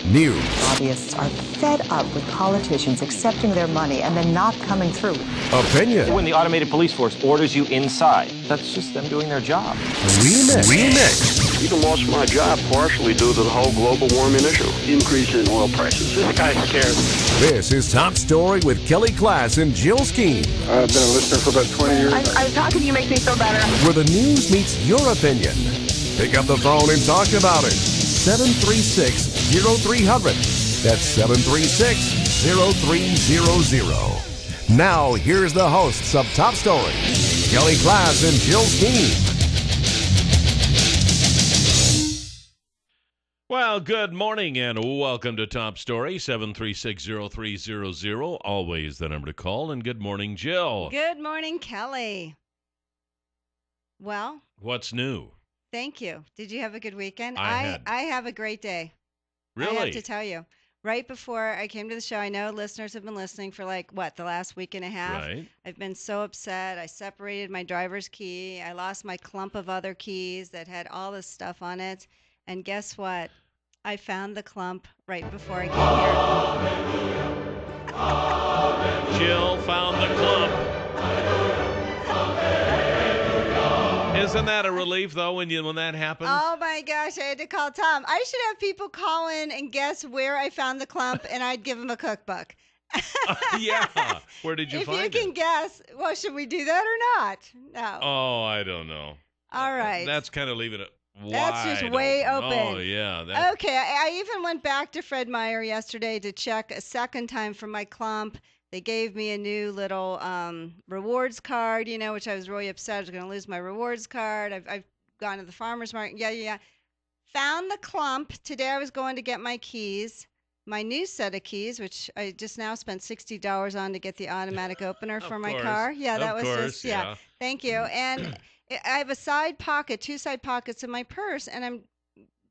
news, Lobbyists are fed up with politicians accepting their money and then not coming through. opinion, When the automated police force orders you inside, that's just them doing their job. remix. Even lost my job partially due to the whole global warming issue. Increase in oil prices. This guy's scared. This is Top Story with KLIX and Jill Skeen, I've been a listener for about 20 years. I'm talking to you makes me feel better. where the news meets your opinion. Pick up the phone and talk about it. 736-0300. That's 736-0300. Now, here's the hosts of Top Story, KLIX and Jill Skeen. Well, good morning and welcome to Top Story, 736-0300. Always the number to call. And good morning, Jill. Good morning, Kelly. Well, What's new? thank you. Did you have a good weekend? I have a great day. Really? I have to tell you. Right before I came to the show, I know listeners have been listening for the last week and a half. Right. I've been so upset. I separated my driver's key. I lost my clump of other keys that had all this stuff on it. And guess what? I found the clump right before I came here. Jill found the clump. Isn't that a relief, though, when that happens? Oh, my gosh. I had to call Tom. I should have people call in and guess where I found the clump, and I'd give them a cookbook. Yeah. Where did you find it? If you can guess, well, should we do that or not? No. Oh, I don't know. All right. That's kind of leaving it wide. That's just way open. Oh, yeah. Okay. I even went back to Fred Meyer yesterday to check a second time for my clump. They gave me a new little rewards card, which I was really upset. I was going to lose my rewards card. I've gone to the farmer's market. Yeah. Found the clump. Today I was going to get my keys, my new set of keys, which I just now spent $60 on to get the automatic opener for my car. Yeah, that was just, yeah. Thank you. And I have a side pocket, 2 side pockets in my purse, and I'm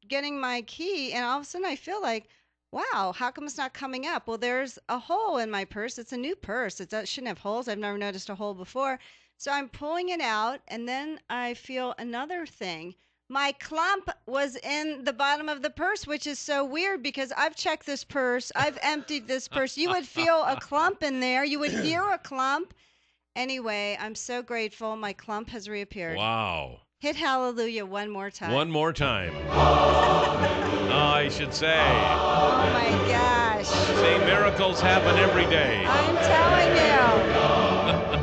getting my key, and all of a sudden I feel like, wow, how come it's not coming up? Well, there's a hole in my purse. It's a new purse. It shouldn't have holes. I've never noticed a hole before. So I'm pulling it out, and then I feel another thing. My clump was in the bottom of the purse, which is so weird because I've checked this purse. I've emptied this purse. You would feel a clump in there. You would hear a clump. Anyway, I'm so grateful. My clump has reappeared. Wow. Hit hallelujah one more time. One more time. I should say. Oh, my gosh. Say miracles happen every day. I'm telling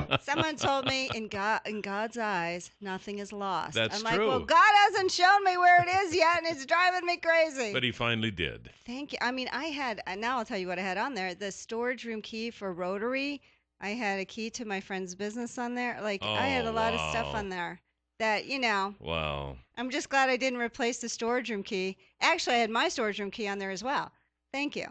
you. Someone told me in God's eyes, nothing is lost. That's I'm like, true. well, God hasn't shown me where it is yet, and it's driving me crazy. But he finally did. Thank you. I mean, now I'll tell you what I had on there. The storage room key for Rotary. I had a key to my friend's business on there. I had a lot of stuff on there that, Wow. I'm just glad I didn't replace the storage room key. Actually, I had my storage room key on there as well. Thank you.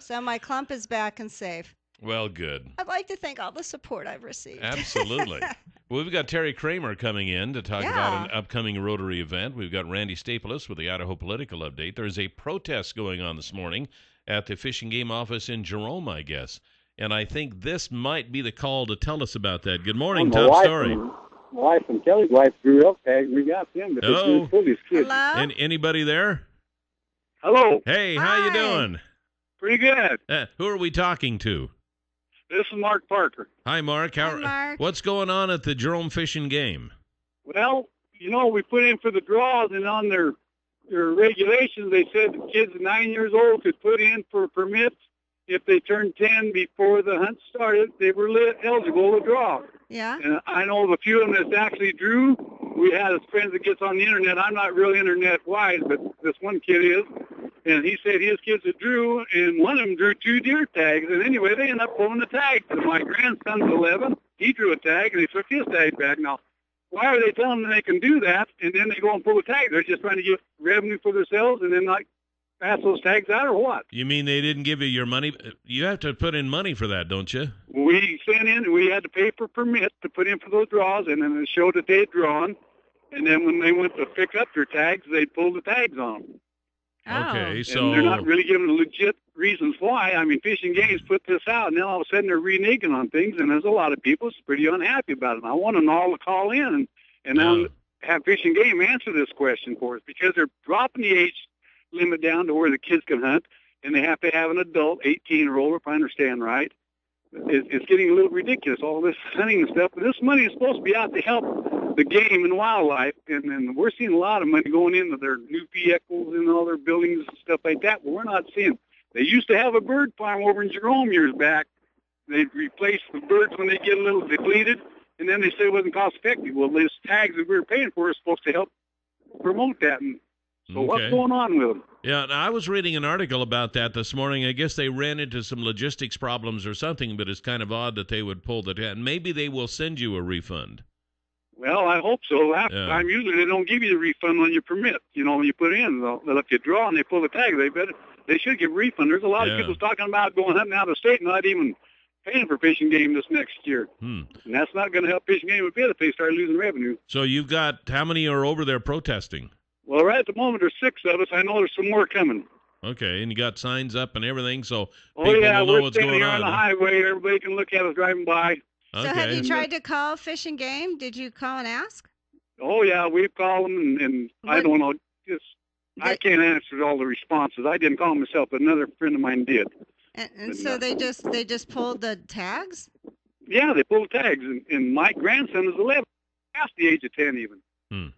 So my clump is back and safe. Well, good. I'd like to thank all the support I've received. Absolutely. Well, we've got Terry Kramer coming in to talk about an upcoming Rotary event. We've got Randy Stapilus with the Idaho Political Update. There's a protest going on this morning at the Fish and Game office in Jerome, I guess. And I think this might be the call to tell us about that. Good morning, Top Story. My wife and Kelly's wife grew up tags. We got them. But hello. Kids. Hello? Anybody there? Hello. Hey, Hi. how you doing? Pretty good. Who are we talking to? This is Mark Parker. Hi, Mark. Hi, Mark. What's going on at the Jerome Fish and Game? Well, we put in for the draws, and on their regulations, they said the kids 9 years old could put in for permits. If they turned 10 before the hunt started, they were eligible to draw. Yeah. And I know of a few of them that actually drew. We had a friend that gets on the internet. I'm not really internet-wise, but this one kid is. And he said his kids that drew, and one of them drew 2 deer tags. And anyway, they ended up pulling the tags. And my grandson's 11. He drew a tag, and they took his tag back. Now, why are they telling them they can do that, and then they go and pull the tag? They're just trying to get revenue for themselves and then not pass those tags out, or what? You mean they didn't give you your money? You have to put in money for that, don't you? We had to pay for permit to put in for those draws, and then it showed that they had drawn. And then when they went to pick up their tags, they pulled the tags on them. Oh. Okay, so And they're not really giving legit reasons why. I mean, Fish and Game's put this out, and then all of a sudden they're reneging on things, and there's a lot of people that's pretty unhappy about it. And I want them all to call in and then have Fish and Game answer this question for us, because they're dropping the age limit down to where the kids can hunt. and they have to have an adult, 18 or over, if I understand right. It's getting a little ridiculous, all this hunting and stuff. But this money is supposed to be out to help the game and wildlife, and we're seeing a lot of money going into their new vehicles and all their buildings and stuff like that, but we're not seeing. They used to have a bird farm over in Jerome years back. They'd replace the birds when they get a little depleted, and then they said it wasn't cost effective. Well, these tags that we were paying for are supposed to help promote that. And so what's going on with them? Yeah, now I was reading an article about that this morning. I guess they ran into some logistics problems or something, but it's kind of odd that they would pull the tag. Maybe they will send you a refund. Well, I hope so. Last time, usually they don't give you the refund on your permit. You know, when you put in, they'll let you draw and they pull the tag. They should give a refund. There's a lot of people talking about going hunting out of state and not even paying for Fish and Game this next year. And that's not going to help Fish and Game a bit if they start losing revenue. So you've got, how many are over there protesting? Well, right at the moment, there's 6 of us. I know there's some more coming. Okay, and you got signs up and everything, so people will know we're what's standing going here on the highway. Everybody can look at us driving by. So have you tried to call Fish and Game? Did you call and ask? Oh, yeah, we've called them, and I don't know. I can't answer all the responses. I didn't call them myself, but another friend of mine did. And so they just pulled the tags? Yeah, they pulled tags, and my grandson is 11, past the age of 10 even.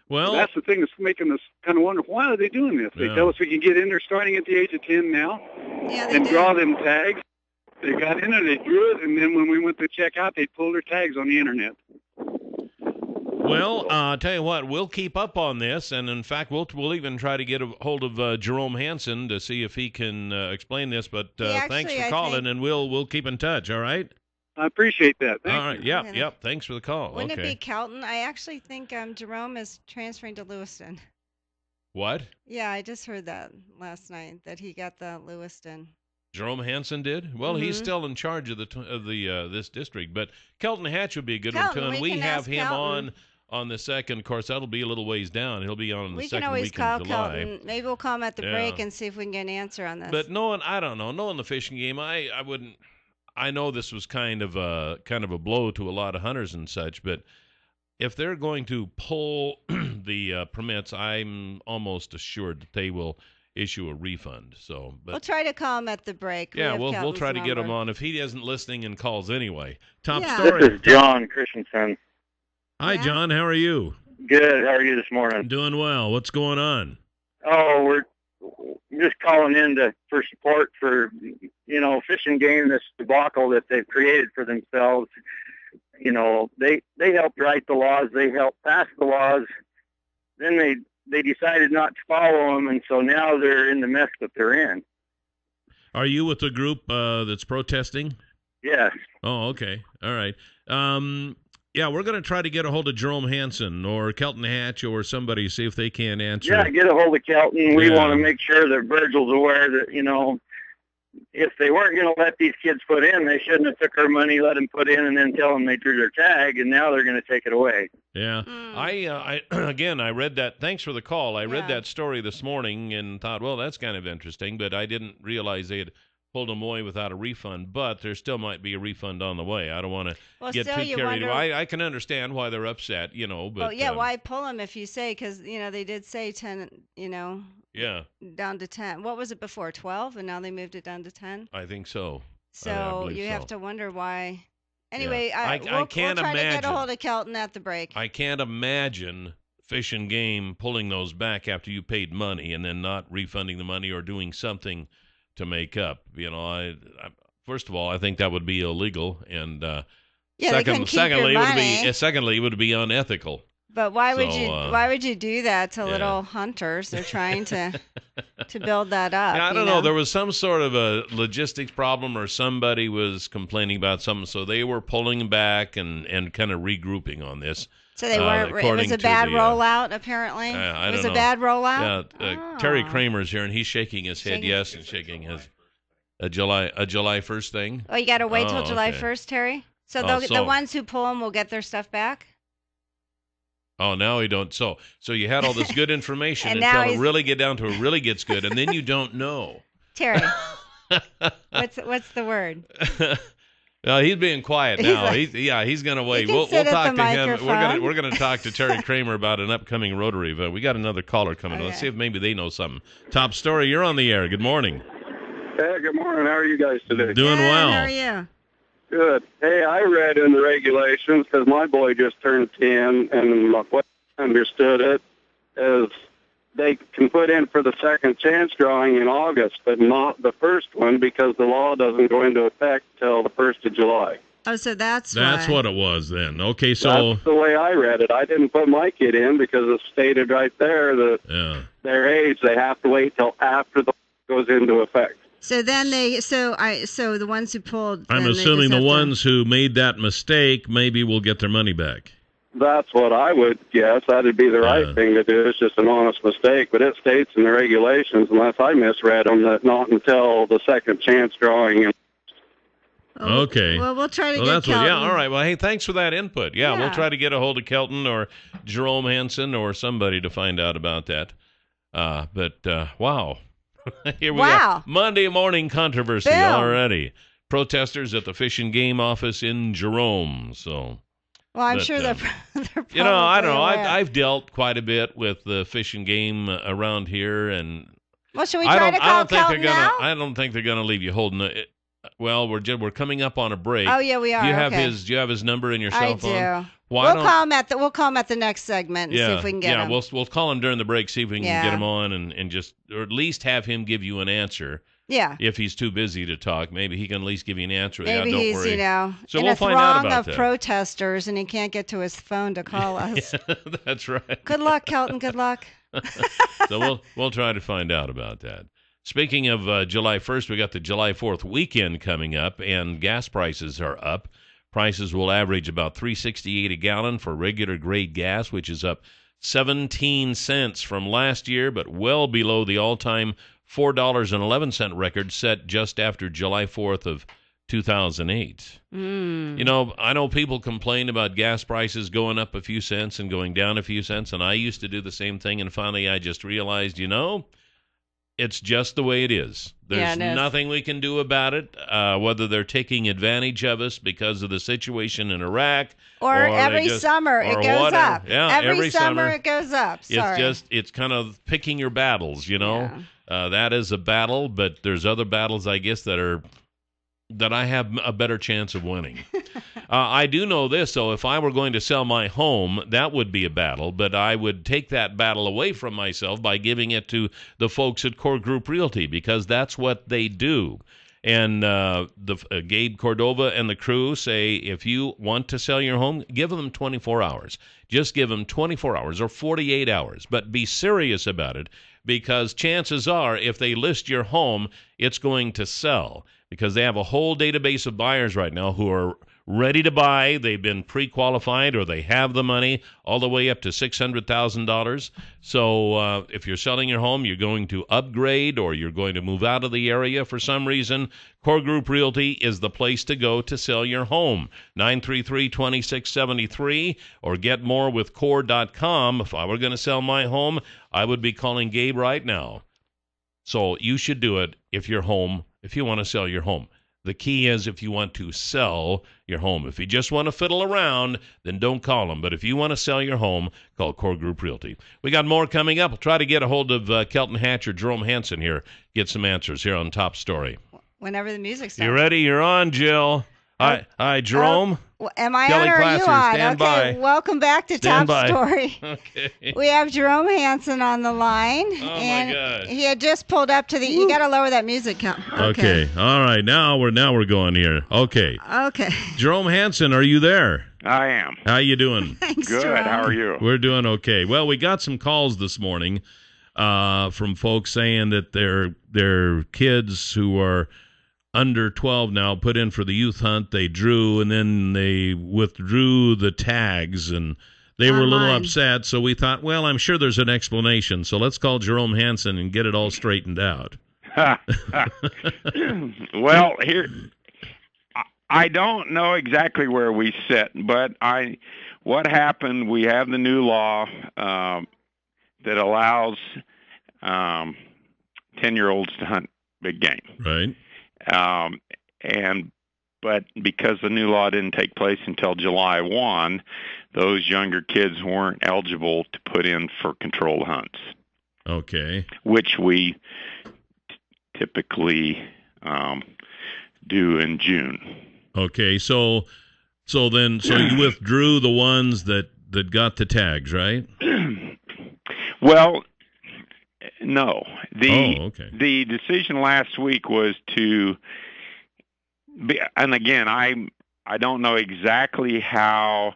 Well, that's the thing that's making us kind of wonder, why are they doing this? They tell us we can get in there starting at the age of 10 now and draw them tags. They got in there, they drew it, and then when we went to check out, they pulled their tags on the Internet. Well, I'll tell you what, we'll keep up on this, and in fact, we'll even try to get a hold of Jerome Hansen to see if he can explain this, but thanks for calling, and we'll keep in touch, all right? I appreciate that. Thank all right, you. Yep, thanks for the call. Wouldn't it be Kelton? I actually think Jerome is transferring to Lewiston. What? Yeah, I just heard that last night, that he got the Lewiston. Jerome Hansen did? Well, he's still in charge of this district, but Kelton Hatch would be a good one, too, and we have him on the second. Of course, that'll be a little ways down. He'll be on the second week in July. We can always call Kelton. Maybe we'll call him at the break and see if we can get an answer on this. But knowing the fishing game, I wouldn't. I know this was kind of a blow to a lot of hunters and such, but if they're going to pull the permits, I'm almost assured that they will issue a refund. So, but we'll try to call him at the break. Yeah, we'll try to get him on if he isn't listening and calls anyway. Top This story. is John Christensen. Hi, John. How are you? Good. How are you this morning? Doing well. What's going on? Oh, we're just calling in for support for, Fish and Game, this debacle that they've created for themselves. They helped write the laws. They helped pass the laws. Then they decided not to follow them, and so now they're in the mess that they're in. Are you with the group that's protesting? Yes. Oh, okay. All right. Yeah, we're going to try to get a hold of Jerome Hansen or Kelton Hatch or somebody, see if they can answer. Yeah, get a hold of Kelton. We want to make sure that Virgil's aware that, if they weren't going to let these kids put in, they shouldn't have took our money, let them put in, and then tell them they drew their tag, and now they're going to take it away. Yeah. I read that. Thanks for the call. I read that story this morning and thought, well, that's kind of interesting, but I didn't realize they had pulled them away without a refund, but there still might be a refund on the way. I don't want to get too carried away. I can understand why they're upset, but... Well, yeah, why pull them if you say, because, they did say 10, down to 10. What was it before, 12, and now they moved it down to 10? I think so. So you have to wonder why. Anyway, I can't we'll try imagine. To get a hold of Kelton at the break. I can't imagine Fish and Game pulling those back after you paid money and then not refunding the money or doing something to make up. First of all, I think that would be illegal, and secondly, it would be unethical. But why would you do that to little hunters? They're trying to build that up. I don't know. There was some sort of a logistics problem, or somebody was complaining about something, so they were pulling back and kind of regrouping on this. So they weren't. It was a bad rollout, apparently. It was a bad rollout. Yeah. Terry Kramer's here, and he's shaking his head yes, and shaking his a July 1st thing. Oh, you got to wait till July 1st, Terry. So the ones who pull them will get their stuff back. Oh, now we don't. So you had all this good information until it really get down to it really gets good, and then you don't know. Terry, what's the word? He's being quiet now. He's going to wait. We'll talk to him. We're going to talk to Terry Kramer about an upcoming Rotary event. We got another caller coming. Okay. Let's see if maybe they know something. Top story. You're on the air. Good morning. Hey, good morning. How are you guys today? Doing well. How are you? Good. Hey, I read in the regulations because my boy just turned 10, and what I understood it is they can put in for the second chance drawing in August, but not the first one because the law doesn't go into effect till the 1st of July. Oh, so that's what it was then. Okay, so that's the way I read it. I didn't put my kid in because it stated right there that their age, they have to wait till after the law goes into effect. So then so the ones who pulled. I'm assuming the ones who made that mistake maybe will get their money back. That's what I would guess. That'd be the right thing to do. It's just an honest mistake, but it states in the regulations, unless I misread them, that not until the second chance drawing. Okay. Well, we'll try to get Kelton. All right. Well, hey, thanks for that input. Yeah, we'll try to get a hold of Kelton or Jerome Hansen or somebody to find out about that. Wow. Here we go. Monday morning controversy already. Protesters at the Fish and Game office in Jerome. So. Well, I'm sure they're probably I don't know. I've dealt quite a bit with the Fish and Game around here, and well, should we try to call Kelton now? I don't think they're gonna leave you holding it. Well, we're coming up on a break. Oh yeah, we are. Do you have his number in your cell phone? I do. We'll call him at the next segment and see if we can get him. Yeah, we'll call him during the break, see if we can get him on and just, or at least have him give you an answer. Yeah. If he's too busy to talk, maybe he can at least give you an answer. Maybe don't he's, worry. So in we'll a find out throng about of that. protesters, and he can't get to his phone to call us. That's right. Good luck, Kelton. Good luck. So we'll try to find out about that. Speaking of July 1st, we got the July 4th weekend coming up, and gas prices are up. Prices will average about $3.68 a gallon for regular grade gas, which is up 17 cents from last year, but well below the all-time $4.11 record set just after July 4th of 2008. I know people complain about gas prices going up a few cents and going down a few cents, and I used to do the same thing, and finally I just realized, it's just the way it is. There's nothing we can do about it, whether they're taking advantage of us because of the situation in Iraq. Or every summer it goes up. Yeah, every summer it goes up. Sorry. It's kind of picking your battles, Yeah. That is a battle, but there's other battles, I guess, that I have a better chance of winning. I do know this, though. If I were going to sell my home, that would be a battle, but I would take that battle away from myself by giving it to the folks at Core Group Realty, because that's what they do. And Gabe Cordova and the crew say, if you want to sell your home, give them 24 hours. Just give them 24 hours or 48 hours, but be serious about it, because chances are if they list your home, it's going to sell, because they have a whole database of buyers right now who are ready to buy. They've been pre-qualified, or they have the money, all the way up to $600,000. So if you're selling your home, you're going to upgrade, or you're going to move out of the area for some reason, Core Group Realty is the place to go to sell your home. 933-2673, or get more with Core.com. If I were going to sell my home, I would be calling Gabe right now. So you should do it if you want to sell your home. The key is if you want to sell your home. If you just want to fiddle around, then don't call them. But if you want to sell your home, call Core Group Realty. We got more coming up. We'll try to get a hold of Kelton Hatch or Jerome Hansen here, get some answers here on Top Story. Whenever the music starts. You ready? You're on, Jill. Hi, Jerome. Am I on or are you on? Stand by. Welcome back to Top Story. Okay. We have Jerome Hansen on the line. My gosh. He had just pulled up to the. You got to lower that music count. Okay. All right. Now we're going here. Okay. Jerome Hansen, are you there? I am. How you doing? Thanks, Good. Jerome. How are you? We're doing okay. Well, we got some calls this morning from folks saying that their kids who are under 12 now put in for the youth hunt. They drew, and then they withdrew the tags, and they were a little upset. So we thought, well, I'm sure there's an explanation. So let's call Jerome Hansen and get it all straightened out. Well, here, I don't know exactly where we sit, but what happened, we have the new law that allows 10-year-olds to hunt big game. Right. And But because the new law didn't take place until July 1, those younger kids weren't eligible to put in for controlled hunts. Okay. Which we typically do in June. Okay, so you withdrew the ones that got the tags, right? Well, no. Okay. The decision last week was to be, and again, I don't know exactly how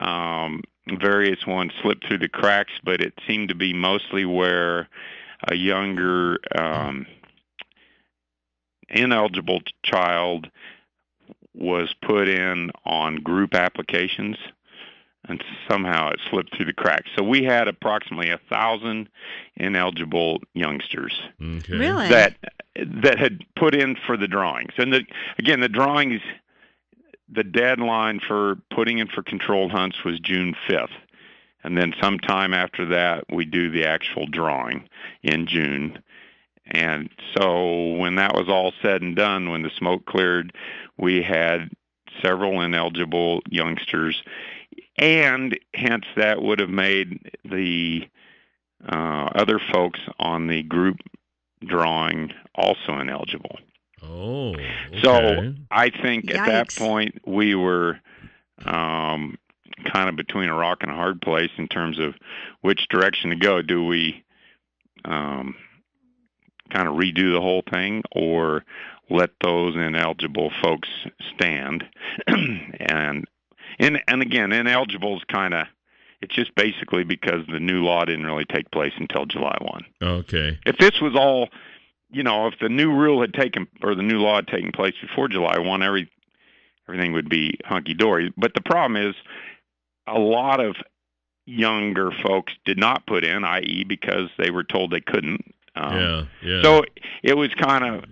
various ones slipped through the cracks, but it seemed to be mostly where a younger ineligible child was put in on group applications, and somehow it slipped through the cracks. So we had approximately 1,000 ineligible youngsters Really? that had put in for the drawings. And the drawings, the deadline for putting in for controlled hunts was June 5th. And then sometime after that, we do the actual drawing in June. And so when that was all said and done, when the smoke cleared, we had several ineligible youngsters, and hence that would have made the other folks on the group drawing also ineligible. Oh, okay. So I think at that Yikes. point we were kind of between a rock and a hard place in terms of which direction to go. Do we kind of redo the whole thing, or let those ineligible folks stand? and again, ineligible is kind of, it's just basically because the new law didn't really take place until July 1. Okay. If this was all, if the new rule had taken, or the new law had taken place before July 1, everything would be hunky-dory. But the problem is a lot of younger folks did not put in, i.e. because they were told they couldn't. Yeah. So it was kind of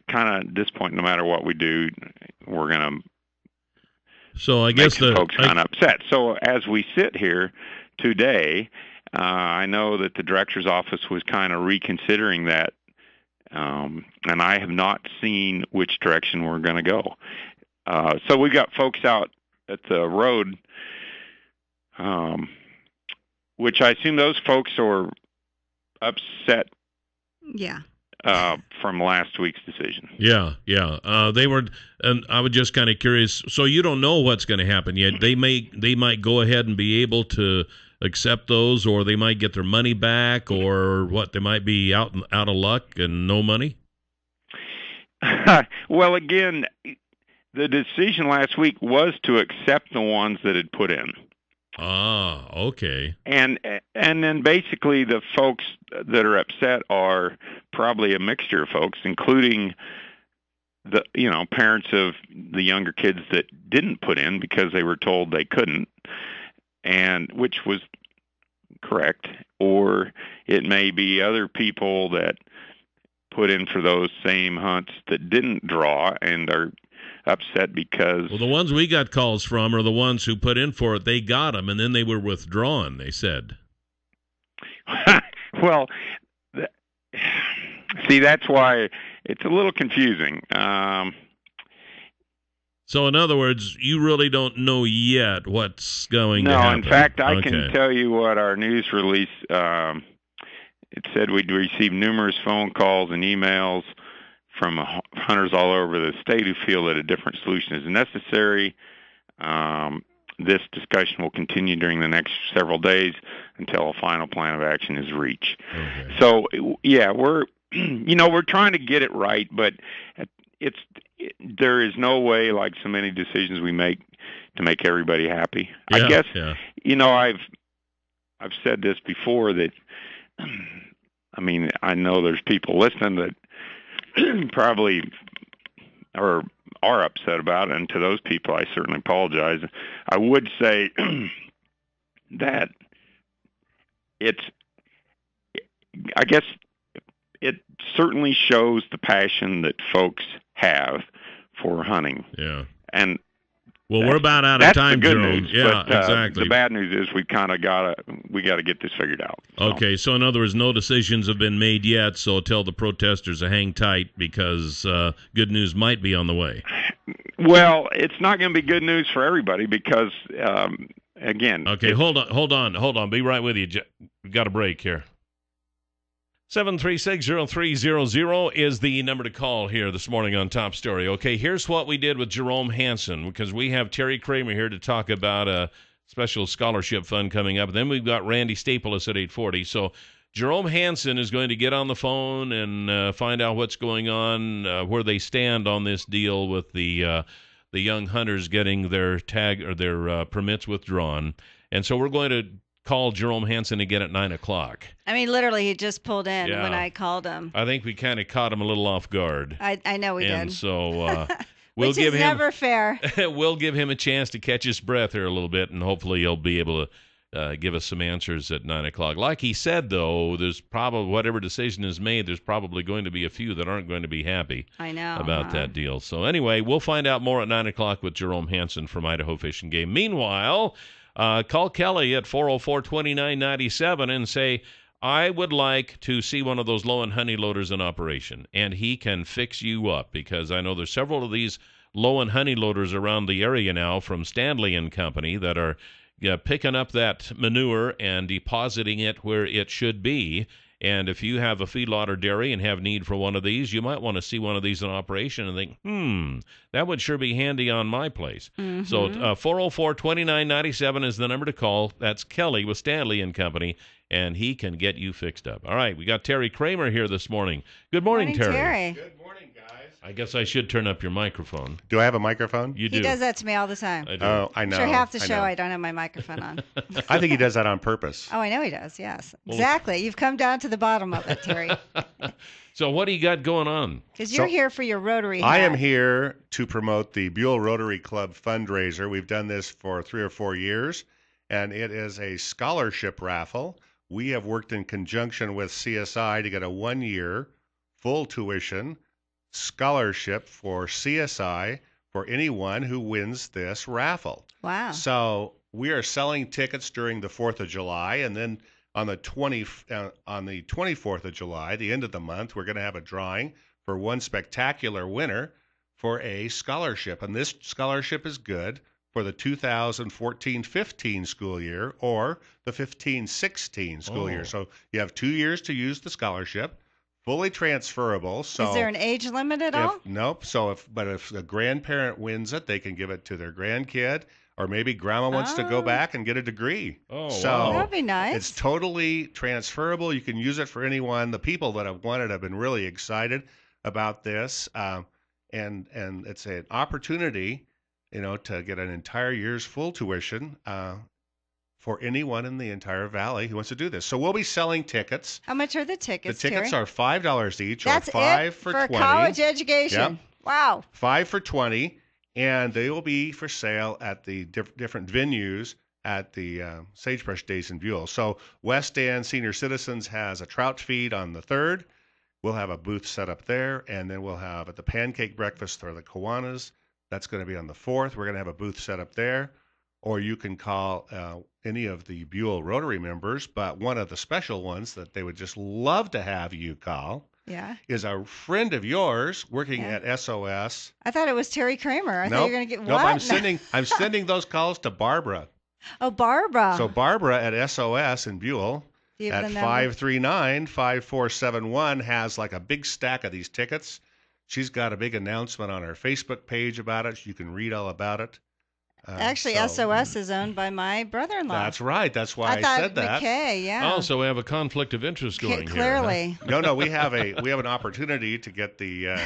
at this point, no matter what we do, we're going to So I guess the folks kind of upset. So as we sit here today, I know that the director's office was kind of reconsidering that, and I have not seen which direction we're going to go. So we've got folks out at the road, which I assume those folks are upset. Yeah. From last week's decision. Yeah. They were, and I was just kind of curious. So you don't know what's going to happen yet. They might go ahead and be able to accept those, or they might get their money back, or what? They might be out of luck and no money. Well, again, the decision last week was to accept the ones that had put in. Ah, okay. And then basically the folks that are upset are probably a mixture of folks, including the parents of the younger kids that didn't put in because they were told they couldn't, and which was correct. Or it may be other people that put in for those same hunts that didn't draw and are upset because... Well, the ones we got calls from are the ones who put in for it. They got them, and then they were withdrawn, they said. Well, see, that's why it's a little confusing. So, in other words, you really don't know yet what's going to happen. No, in fact, I can tell you what our news release, it said we'd received numerous phone calls and emails from hunters all over the state who feel that a different solution is necessary. This discussion will continue during the next several days until a final plan of action is reached. Okay. So, yeah, we're trying to get it right, but there is no way, like so many decisions we make, to make everybody happy. Yeah, I guess, yeah. I've said this before that, I know there's people listening that probably are upset about it, and to those people I certainly apologize. I would say that I guess it certainly shows the passion that folks have for hunting. Yeah. And well, we're about out of time, that's the good Jerome. news. Yeah, but, exactly. The bad news is we kind of got to get this figured out. So. Okay, so in other words, no decisions have been made yet, so tell the protesters to hang tight because good news might be on the way. Well, it's not going to be good news for everybody because, again. Okay, hold on. Be right with you. We've got a break here. 736-0300 is the number to call here this morning on Top Story. Okay, here's what we did with Jerome Hansen, because we have Terry Kramer here to talk about a special scholarship fund coming up. Then we've got Randy Stapilus at 8:40. So Jerome Hansen is going to get on the phone and find out what's going on, where they stand on this deal with the young hunters getting their tag or their permits withdrawn. And so we're going to call Jerome Hansen again at 9 o'clock. I mean, literally, he just pulled in when I called him. I think we kind of caught him a little off guard. I know we did. And so we'll Which give is him never fair. We'll give him a chance to catch his breath here a little bit, and hopefully he'll be able to give us some answers at 9 o'clock. Like he said, though, there's probably, whatever decision is made, there's probably going to be a few that aren't going to be happy about that deal. So anyway, we'll find out more at 9 o'clock with Jerome Hansen from Idaho Fish and Game. Meanwhile, call Kelly at 404-2997 and say, I would like to see one of those low-end honey loaders in operation, and he can fix you up, because I know there's several of these low-end honey loaders around the area now from Stanley and Company that are picking up that manure and depositing it where it should be. And if you have a feedlot or dairy and have need for one of these, you might want to see one of these in operation and think, that would sure be handy on my place. Mm-hmm. So 404-2997 is the number to call. That's Kelly with Stanley and Company, and he can get you fixed up. All right, we got Terry Kramer here this morning. Good morning, Terry. Good morning, guys. I guess I should turn up your microphone. Do I have a microphone? You do. He does that to me all the time. I do. Oh, I know. Sure, half the show I don't have my microphone on. I think he does that on purpose. Oh, I know he does, yes. Exactly. You've come down to the bottom of it, Terry. So what do you got going on? Because you're here for your Rotary hat. I am here to promote the Buell Rotary Club fundraiser. We've done this for 3 or 4 years, and it is a scholarship raffle. We have worked in conjunction with CSI to get a 1-year full tuition scholarship for CSI for anyone who wins this raffle. Wow. So we are selling tickets during the 4th of July, and then on the 24th of July, the end of the month, we're going to have a drawing for one spectacular winner for a scholarship. And this scholarship is good for the 2014-15 school year or the 15-16 school year. So you have 2 years to use the scholarship. Fully transferable. So is there an age limit at all? Nope. So if a grandparent wins it, they can give it to their grandkid, or maybe grandma wants to go back and get a degree. Oh, so wow. That'd be nice. It's totally transferable. You can use it for anyone. The people that have won it have been really excited about this, and it's an opportunity, to get an entire year's full tuition. For anyone in the entire valley who wants to do this. So we'll be selling tickets. How much are the tickets, The tickets Terry? are $5 each, That's or 5 it for for 20. college education. Yep. Wow. 5 for 20, and they will be for sale at the different venues at the Sagebrush Days in Buell. So West End Senior Citizens has a trout feed on the 3rd. We'll have a booth set up there, and then we'll have at the Pancake Breakfast or the Kiwanis. That's going to be on the 4th. We're going to have a booth set up there. Or you can call any of the Buell Rotary members, but one of the special ones that they would just love to have you call is a friend of yours working at SOS. I thought it was Terry Kramer. I thought you were going to get Nope, what? I'm sending those calls to Barbara. Oh, Barbara. So Barbara at SOS in Buell at 539-5471 has like a big stack of these tickets. She's got a big announcement on her Facebook page about it. You can read all about it. Actually, SOS is owned by my brother-in-law. That's right. That's why I said that. McKay, yeah. Oh, so we have a conflict of interest going clearly. here. Huh? No, we have an opportunity to get the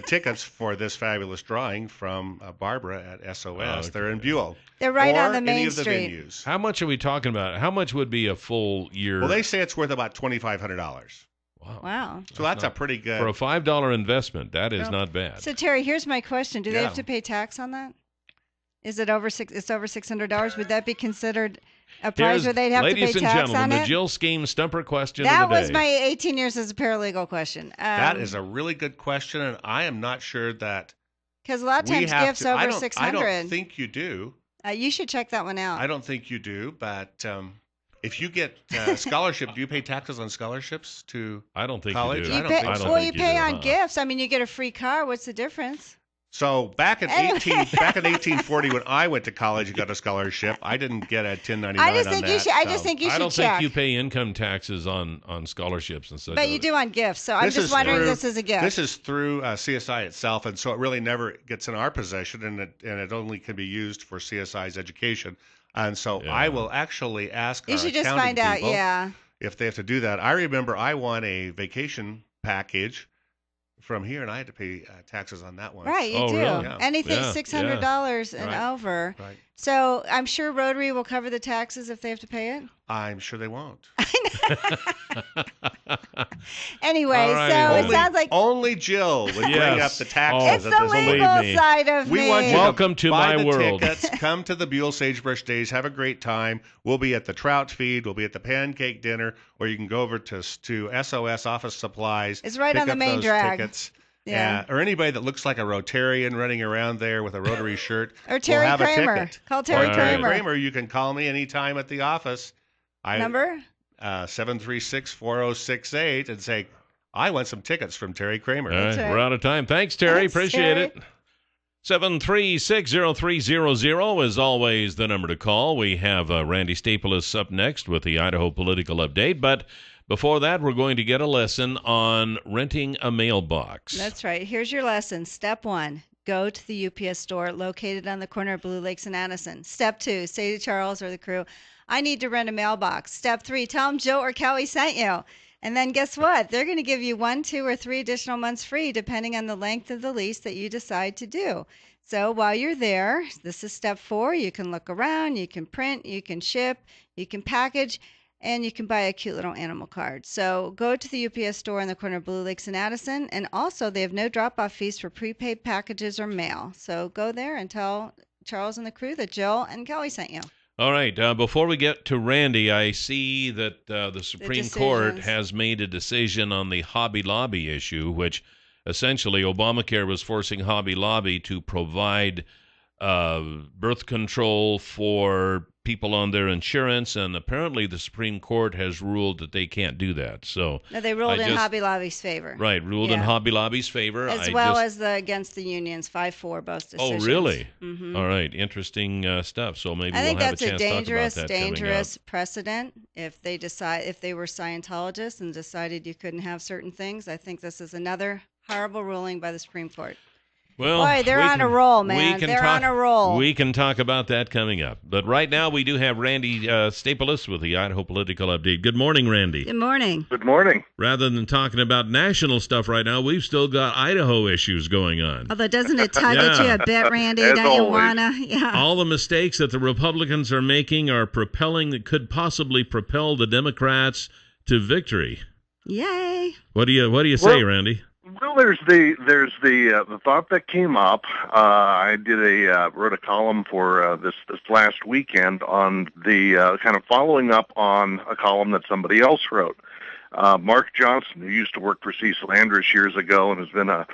tickets for this fabulous drawing from Barbara at SOS. Okay. They're in Buell. They're right on the main main street. street. Venues. How much are we talking about? How much would be a full year? Well, they say it's worth about $2,500. Wow. So that's a pretty good. For a $5 investment, that is not bad. So, Terry, here's my question. Do they have to pay tax on that? Is it over it's over $600? Would that be considered a prize where they'd have to pay tax on it? Ladies and gentlemen, the Jill Scheme Stumper question that of the day. was my 18 years as a paralegal question. That is a really good question, and I am not sure that. Because a lot of times gifts over $600. I don't think you do. You should check that one out. I don't think you do, but if you get scholarship, do you pay taxes on scholarships to I don't think college? you do. You pay on gifts. I mean, you get a free car. What's the difference? So back in 1840, when I went to college and got a scholarship, I didn't get a 1099 I just on think that. you should. I just think you should I don't check. think you pay income taxes on scholarships and such. But you do on gifts. So I'm just wondering if this is a gift. This is through CSI itself, and so it really never gets in our possession, and it only can be used for CSI's education. And so I will actually ask You our should just accounting find out, people yeah. if they have to do that. I remember I won a vacation package from here, and I had to pay taxes on that one. Right, you do. Really? Yeah. Anything $600 and over. Right. So I'm sure Rotary will cover the taxes if they have to pay it. I'm sure they won't. Anyway, Alrighty. so Only, it sounds like only Jill would bring up the taxes. it's the legal side of we me. want you Welcome to buy my the world. Tickets, come to the Buell Sagebrush Days, have a great time. We'll be at the Trout Feed, we'll be at the Pancake Dinner, or you can go over to SOS Office Supplies. It's right pick on the up main those drag. Tickets. Yeah. Or anybody that looks like a Rotarian running around there with a Rotary shirt. Or Terry will have Kramer. A ticket. Call Terry or Terry Kramer. Kramer. You can call me anytime at the office. Number? 736-4068 and say, I want some tickets from Terry Kramer. All right, we're out of time. Thanks, Terry. Appreciate Terry. it. 7360300 is always the number to call. We have Randy Stapilus up next with the Idaho Political Update. But before that, we're going to get a lesson on renting a mailbox. That's right. Here's your lesson. Step 1, go to the UPS store located on the corner of Blue Lakes and Addison. Step 2, say to Charles or the crew, I need to rent a mailbox. Step 3, tell them Joe or Kelly sent you. And then guess what? They're going to give you 1, 2, or 3 additional months free depending on the length of the lease that you decide to do. So while you're there, this is step 4. You can look around, you can print, you can ship, you can package, and you can buy a cute little animal card. So go to the UPS store in the corner of Blue Lakes and Addison. And also, they have no drop-off fees for prepaid packages or mail. So go there and tell Charles and the crew that Jill and Kelly sent you. All right. Before we get to Randy, I see that the Supreme Court has made a decision on the Hobby Lobby issue, which essentially Obamacare was forcing Hobby Lobby to provide birth control for people on their insurance, and apparently the Supreme Court has ruled that they can't do that. So no, they ruled in Hobby Lobby's favor. Right, ruled in Hobby Lobby's favor. As well as against the unions, 5-4, both decisions. Oh, really? Mm-hmm. All right, interesting stuff. So maybe I think we'll have that's a chance to talk about that dangerous precedent. If they were Scientologists and decided you couldn't have certain things, I think this is another horrible ruling by the Supreme Court. Well, boy, they're on a roll, man. They're on a roll. We can talk about that coming up. But right now, we do have Randy Stapilus with the Idaho Political Update. Good morning, Randy. Good morning. Good morning. Rather than talking about national stuff right now, we've still got Idaho issues going on. Although, doesn't it tug at you a bit, Randy? As Don't you always. wanna? Yeah. All the mistakes that the Republicans are making are propelling, that could possibly propel the Democrats to victory. Yay. What do you say, Randy? Well, there's the thought that came up. I wrote a column for this last weekend on the kind of following up on a column that somebody else wrote. Mark Johnson, who used to work for Cecil Andrus years ago and has been a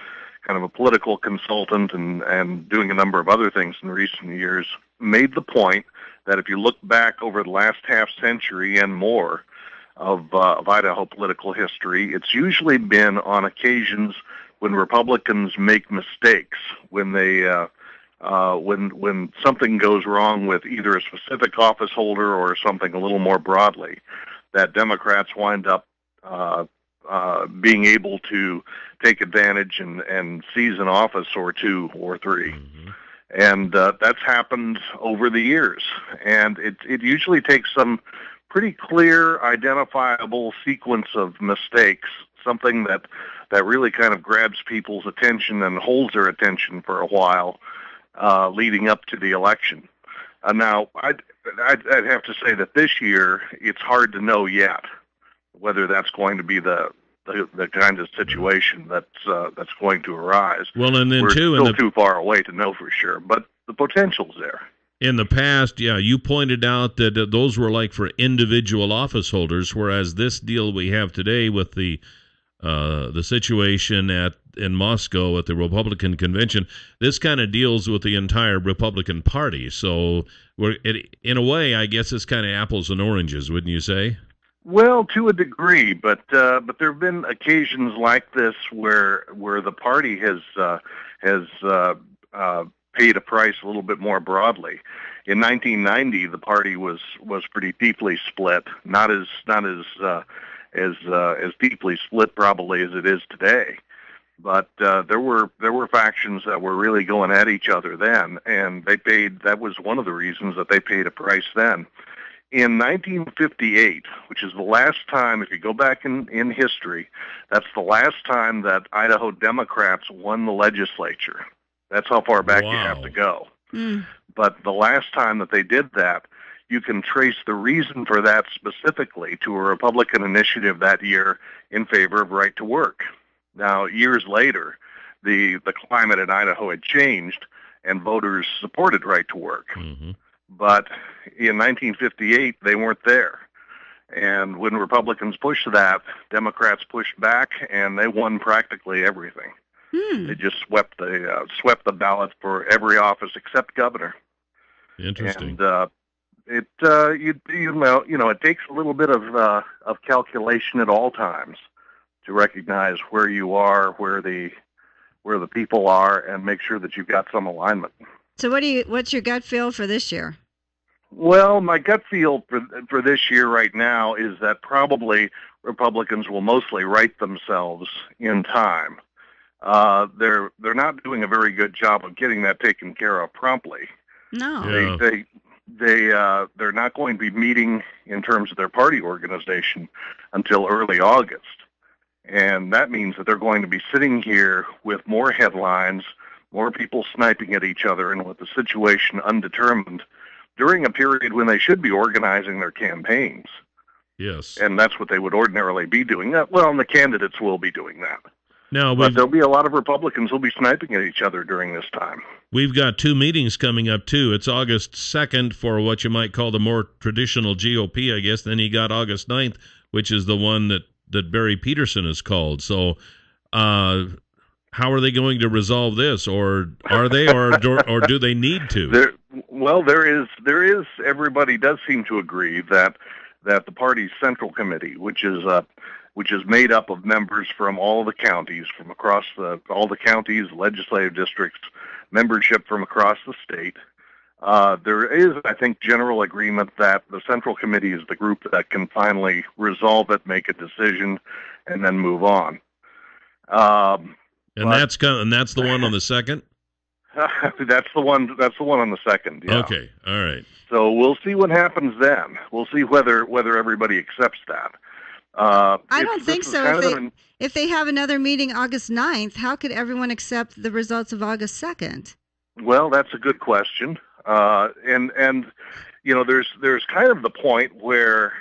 kind of a political consultant and doing a number of other things in recent years, made the point that if you look back over the last half century and more of Idaho political history, it's usually been on occasions when Republicans make mistakes, when they when something goes wrong with either a specific office holder or something a little more broadly, that Democrats wind up being able to take advantage and seize an office or two or three. Mm-hmm. And that's happened over the years. And it usually takes some pretty clear, identifiable sequence of mistakes, something that really kind of grabs people's attention and holds their attention for a while, leading up to the election. Now, I'd have to say that this year it's hard to know yet whether that's going to be the kind of situation that's going to arise. Well, and then we're too, still too far away to know for sure, but the potential's there. In the past, you pointed out that those were like for individual office holders, whereas this deal we have today with the situation in Moscow at the Republican convention, this kind of deals with the entire Republican Party. So, in a way, I guess it's kind of apples and oranges, wouldn't you say? Well, to a degree, but there have been occasions like this where the party has paid a price a little bit more broadly. In 1990, the party was pretty deeply split, not as deeply split probably as it is today. But there were factions that were really going at each other then, and that was one of the reasons that they paid a price then. In 1958, which is the last time, if you go back in history, that's the last time that Idaho Democrats won the legislature. That's how far back you have to go. But the last time that they did that, you can trace the reason for that specifically to a Republican initiative that year in favor of right to work. Now, years later, the climate in Idaho had changed, and voters supported right to work. But in 1958, they weren't there. And when Republicans pushed that, Democrats pushed back, and they won practically everything. They just swept the ballot for every office except governor. Interesting. And it takes a little bit of calculation at all times to recognize where you are, where the people are, and make sure that you've got some alignment. So what's your gut feel for this year? Well, my gut feel for this year right now is that probably Republicans will mostly right themselves in time. They're not doing a very good job of getting that taken care of promptly. No. They're not going to be meeting in terms of their party organization until early August. And that means that they're going to be sitting here with more headlines, more people sniping at each other, and with the situation undetermined during a period when they should be organizing their campaigns. Yes. And that's what they would ordinarily be doing. Well, and the candidates will be doing that. Now, but there'll be a lot of Republicans who'll be sniping at each other during this time. We've got two meetings coming up, too. It's August 2nd for what you might call the more traditional GOP, I guess. Then you got August 9th, which is the one that Barry Peterson has called. So how are they going to resolve this? Or are they, or do they need to? There is. Everybody does seem to agree that the party's central committee, which is made up of members from all the counties, from across all the counties, legislative districts, membership from across the state. There is, I think, general agreement that the central committee is the group that can finally resolve it, make a decision, and then move on. That's the one on the 2nd? That's the one on the 2nd. Yeah. Okay. All right. So we'll see what happens then. We'll see whether everybody accepts that. I don't think so. If they have another meeting August 9th, how could everyone accept the results of August 2nd? Well, that's a good question. And there's kind of the point where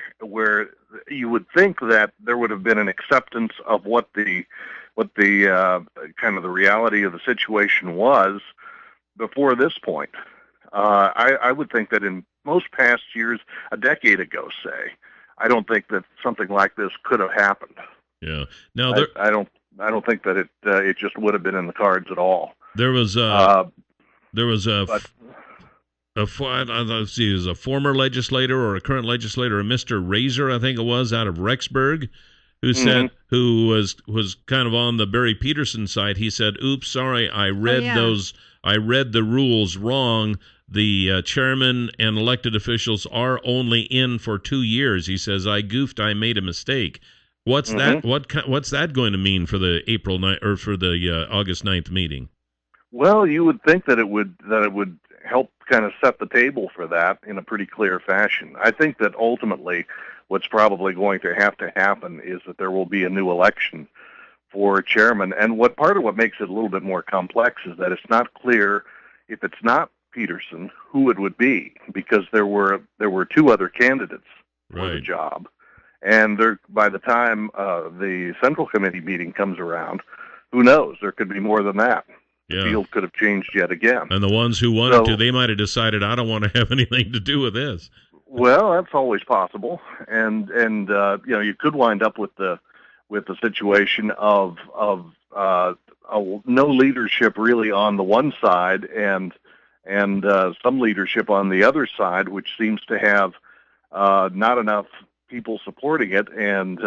you would think that there would have been an acceptance of what the kind of the reality of the situation was before this point. I would think that in most past years, a decade ago, say, I don't think that something like this could have happened. Yeah. Now I don't think that it just would have been in the cards at all. There was a former legislator or a current legislator, Mr. Razor, I think it was, out of Rexburg, who said, who was kind of on the Barry Peterson side. He said, "Oops, sorry, I read the rules wrong. The chairman and elected officials are only in for 2 years." He says, "I goofed. I made a mistake." What's that? What's that going to mean for the April 9th or for the August 9th meeting? Well, you would think that it would help kind of set the table for that in a pretty clear fashion. I think that ultimately, what's probably going to happen is that there will be a new election for chairman. And part of what makes it a little bit more complex is that it's not clear if it's not Peterson who it would be, because there were two other candidates for the job. And by the time the Central Committee meeting comes around, who knows? There could be more than that. Yeah. The field could have changed yet again. And the ones who wanted to, they might have decided, I don't want to have anything to do with this. Well, that's always possible. And you could wind up with the situation of no leadership really on the one side and some leadership on the other side, which seems to have not enough people supporting it and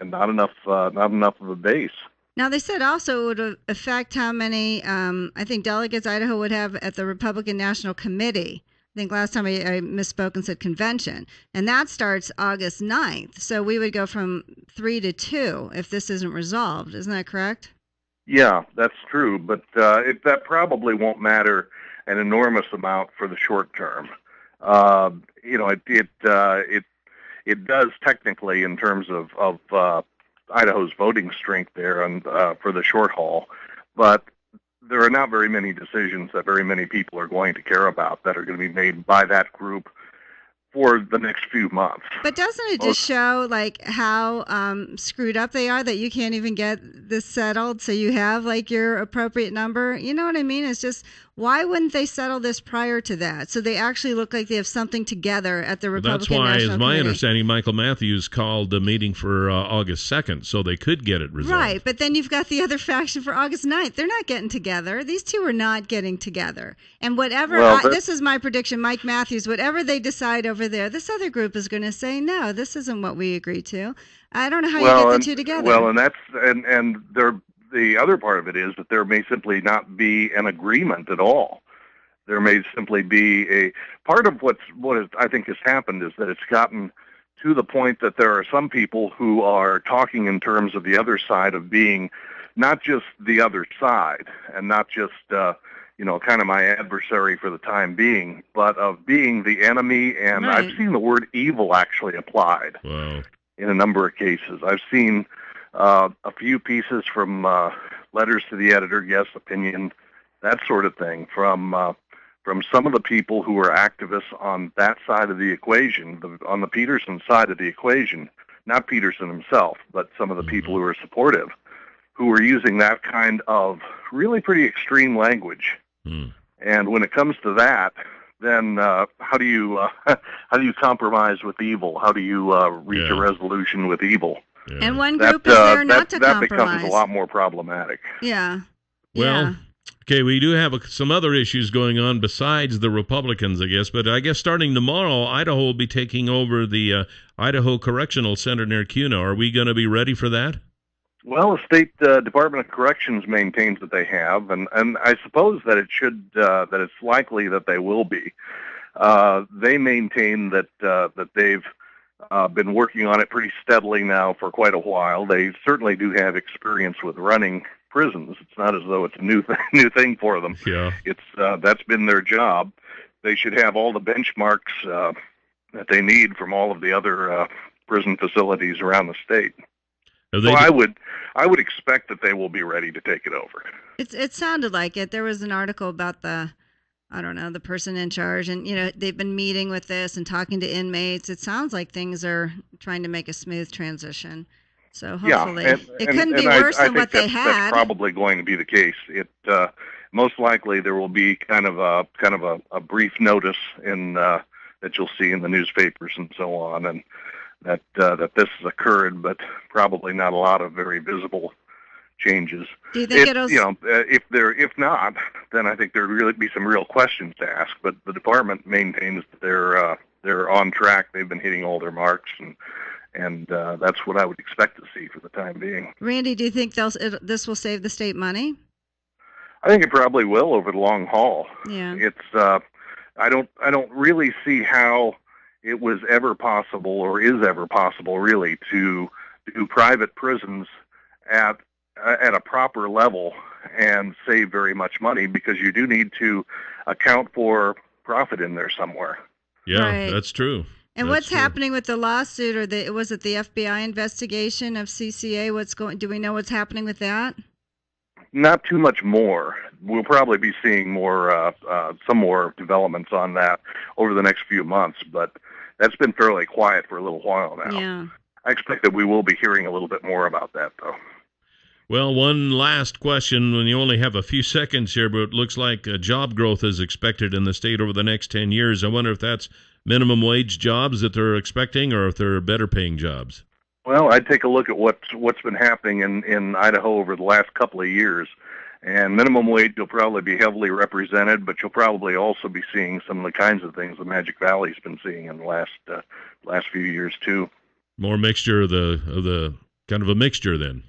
not enough of a base. Now, they said also it would affect how many, I think, delegates Idaho would have at the Republican National Committee. I think last time I misspoke and said convention. And that starts August 9th. So we would go from 3 to 2 if this isn't resolved. Isn't that correct? Yeah, that's true. But that probably won't matter an enormous amount for the short term. It does technically in terms of Idaho's voting strength there and for the short haul, but there are not very many decisions that very many people are going to care about that are going to be made by that group for the next few months. But doesn't it just show like how screwed up they are that you can't even get this settled so you have like your appropriate number? You know what I mean? It's just, why wouldn't they settle this prior to that? So they actually look like they have something together at the Republican National Committee. That's why, as my understanding, Michael Matthews called the meeting for August 2nd, so they could get it resolved. Right, but then you've got the other faction for August 9th. They're not getting together. These two are not getting together. And whatever, this is my prediction, Mike Matthews, whatever they decide over there, this other group is going to say, no, this isn't what we agreed to. I don't know how you get the two together. Well, and that's, and the other part of it is that there may simply not be an agreement at all. There may simply be a part of what I think has happened is that it's gotten to the point that there are some people who are talking in terms of the other side of being not just the other side and not just kind of my adversary for the time being, but of being the enemy. And right. I've seen the word evil actually applied in a number of cases. I've seen a few pieces from letters to the editor, guest opinion, that sort of thing, from some of the people who are activists on that side of the equation, on the Peterson side of the equation, not Peterson himself, but some of the people who are supportive, who are using that kind of really pretty extreme language. And when it comes to that, then how do you compromise with evil? How do you reach a resolution with evil? Yeah. And one group is there not to compromise. That becomes a lot more problematic. Yeah. Well, okay, we do have some other issues going on besides the Republicans, I guess. But I guess starting tomorrow, Idaho will be taking over the Idaho Correctional Center near Kuna. Are we going to be ready for that? Well, the State Department of Corrections maintains that they have, and I suppose that it should that it's likely that they will be. They maintain that they've been working on it pretty steadily now for quite a while. They certainly do have experience with running prisons. It's not as though it's a new thing for them. Yeah, it's that's been their job. They should have all the benchmarks that they need from all of the other prison facilities around the state. So I would expect that they will be ready to take it over. It sounded like it. There was an article about the person in charge, and they've been meeting with this and talking to inmates. It sounds like things are trying to make a smooth transition. So hopefully, it couldn't be worse than what they had. That's probably going to be the case. It most likely there will be kind of a brief notice in that you'll see in the newspapers and so on, and that this has occurred, but probably not a lot of very visible changes. Do you think it'll? If not, then I think there'd really be some real questions to ask. But the department maintains that they're on track. They've been hitting all their marks, and that's what I would expect to see for the time being. Randy, do you think this will save the state money? I think it probably will over the long haul. Yeah. It's I don't really see how it was ever possible or is ever possible really to do private prisons at a proper level and save very much money, because you do need to account for profit in there somewhere. Yeah, right. That's true. And what's happening with the lawsuit, or was it the FBI investigation of CCA? Do we know what's happening with that? Not too much more. We'll probably be seeing some more developments on that over the next few months, but that's been fairly quiet for a little while now. Yeah. I expect that we will be hearing a little bit more about that, though. Well, one last question, when you only have a few seconds here, but it looks like job growth is expected in the state over the next 10 years. I wonder if that's minimum wage jobs that they're expecting, or if they're better paying jobs. Well, I'd take a look at what's been happening in Idaho over the last couple of years. And minimum wage will probably be heavily represented, but you'll probably also be seeing some of the kinds of things the Magic Valley's been seeing in the last few years too. More mixture of the kind of a mixture then.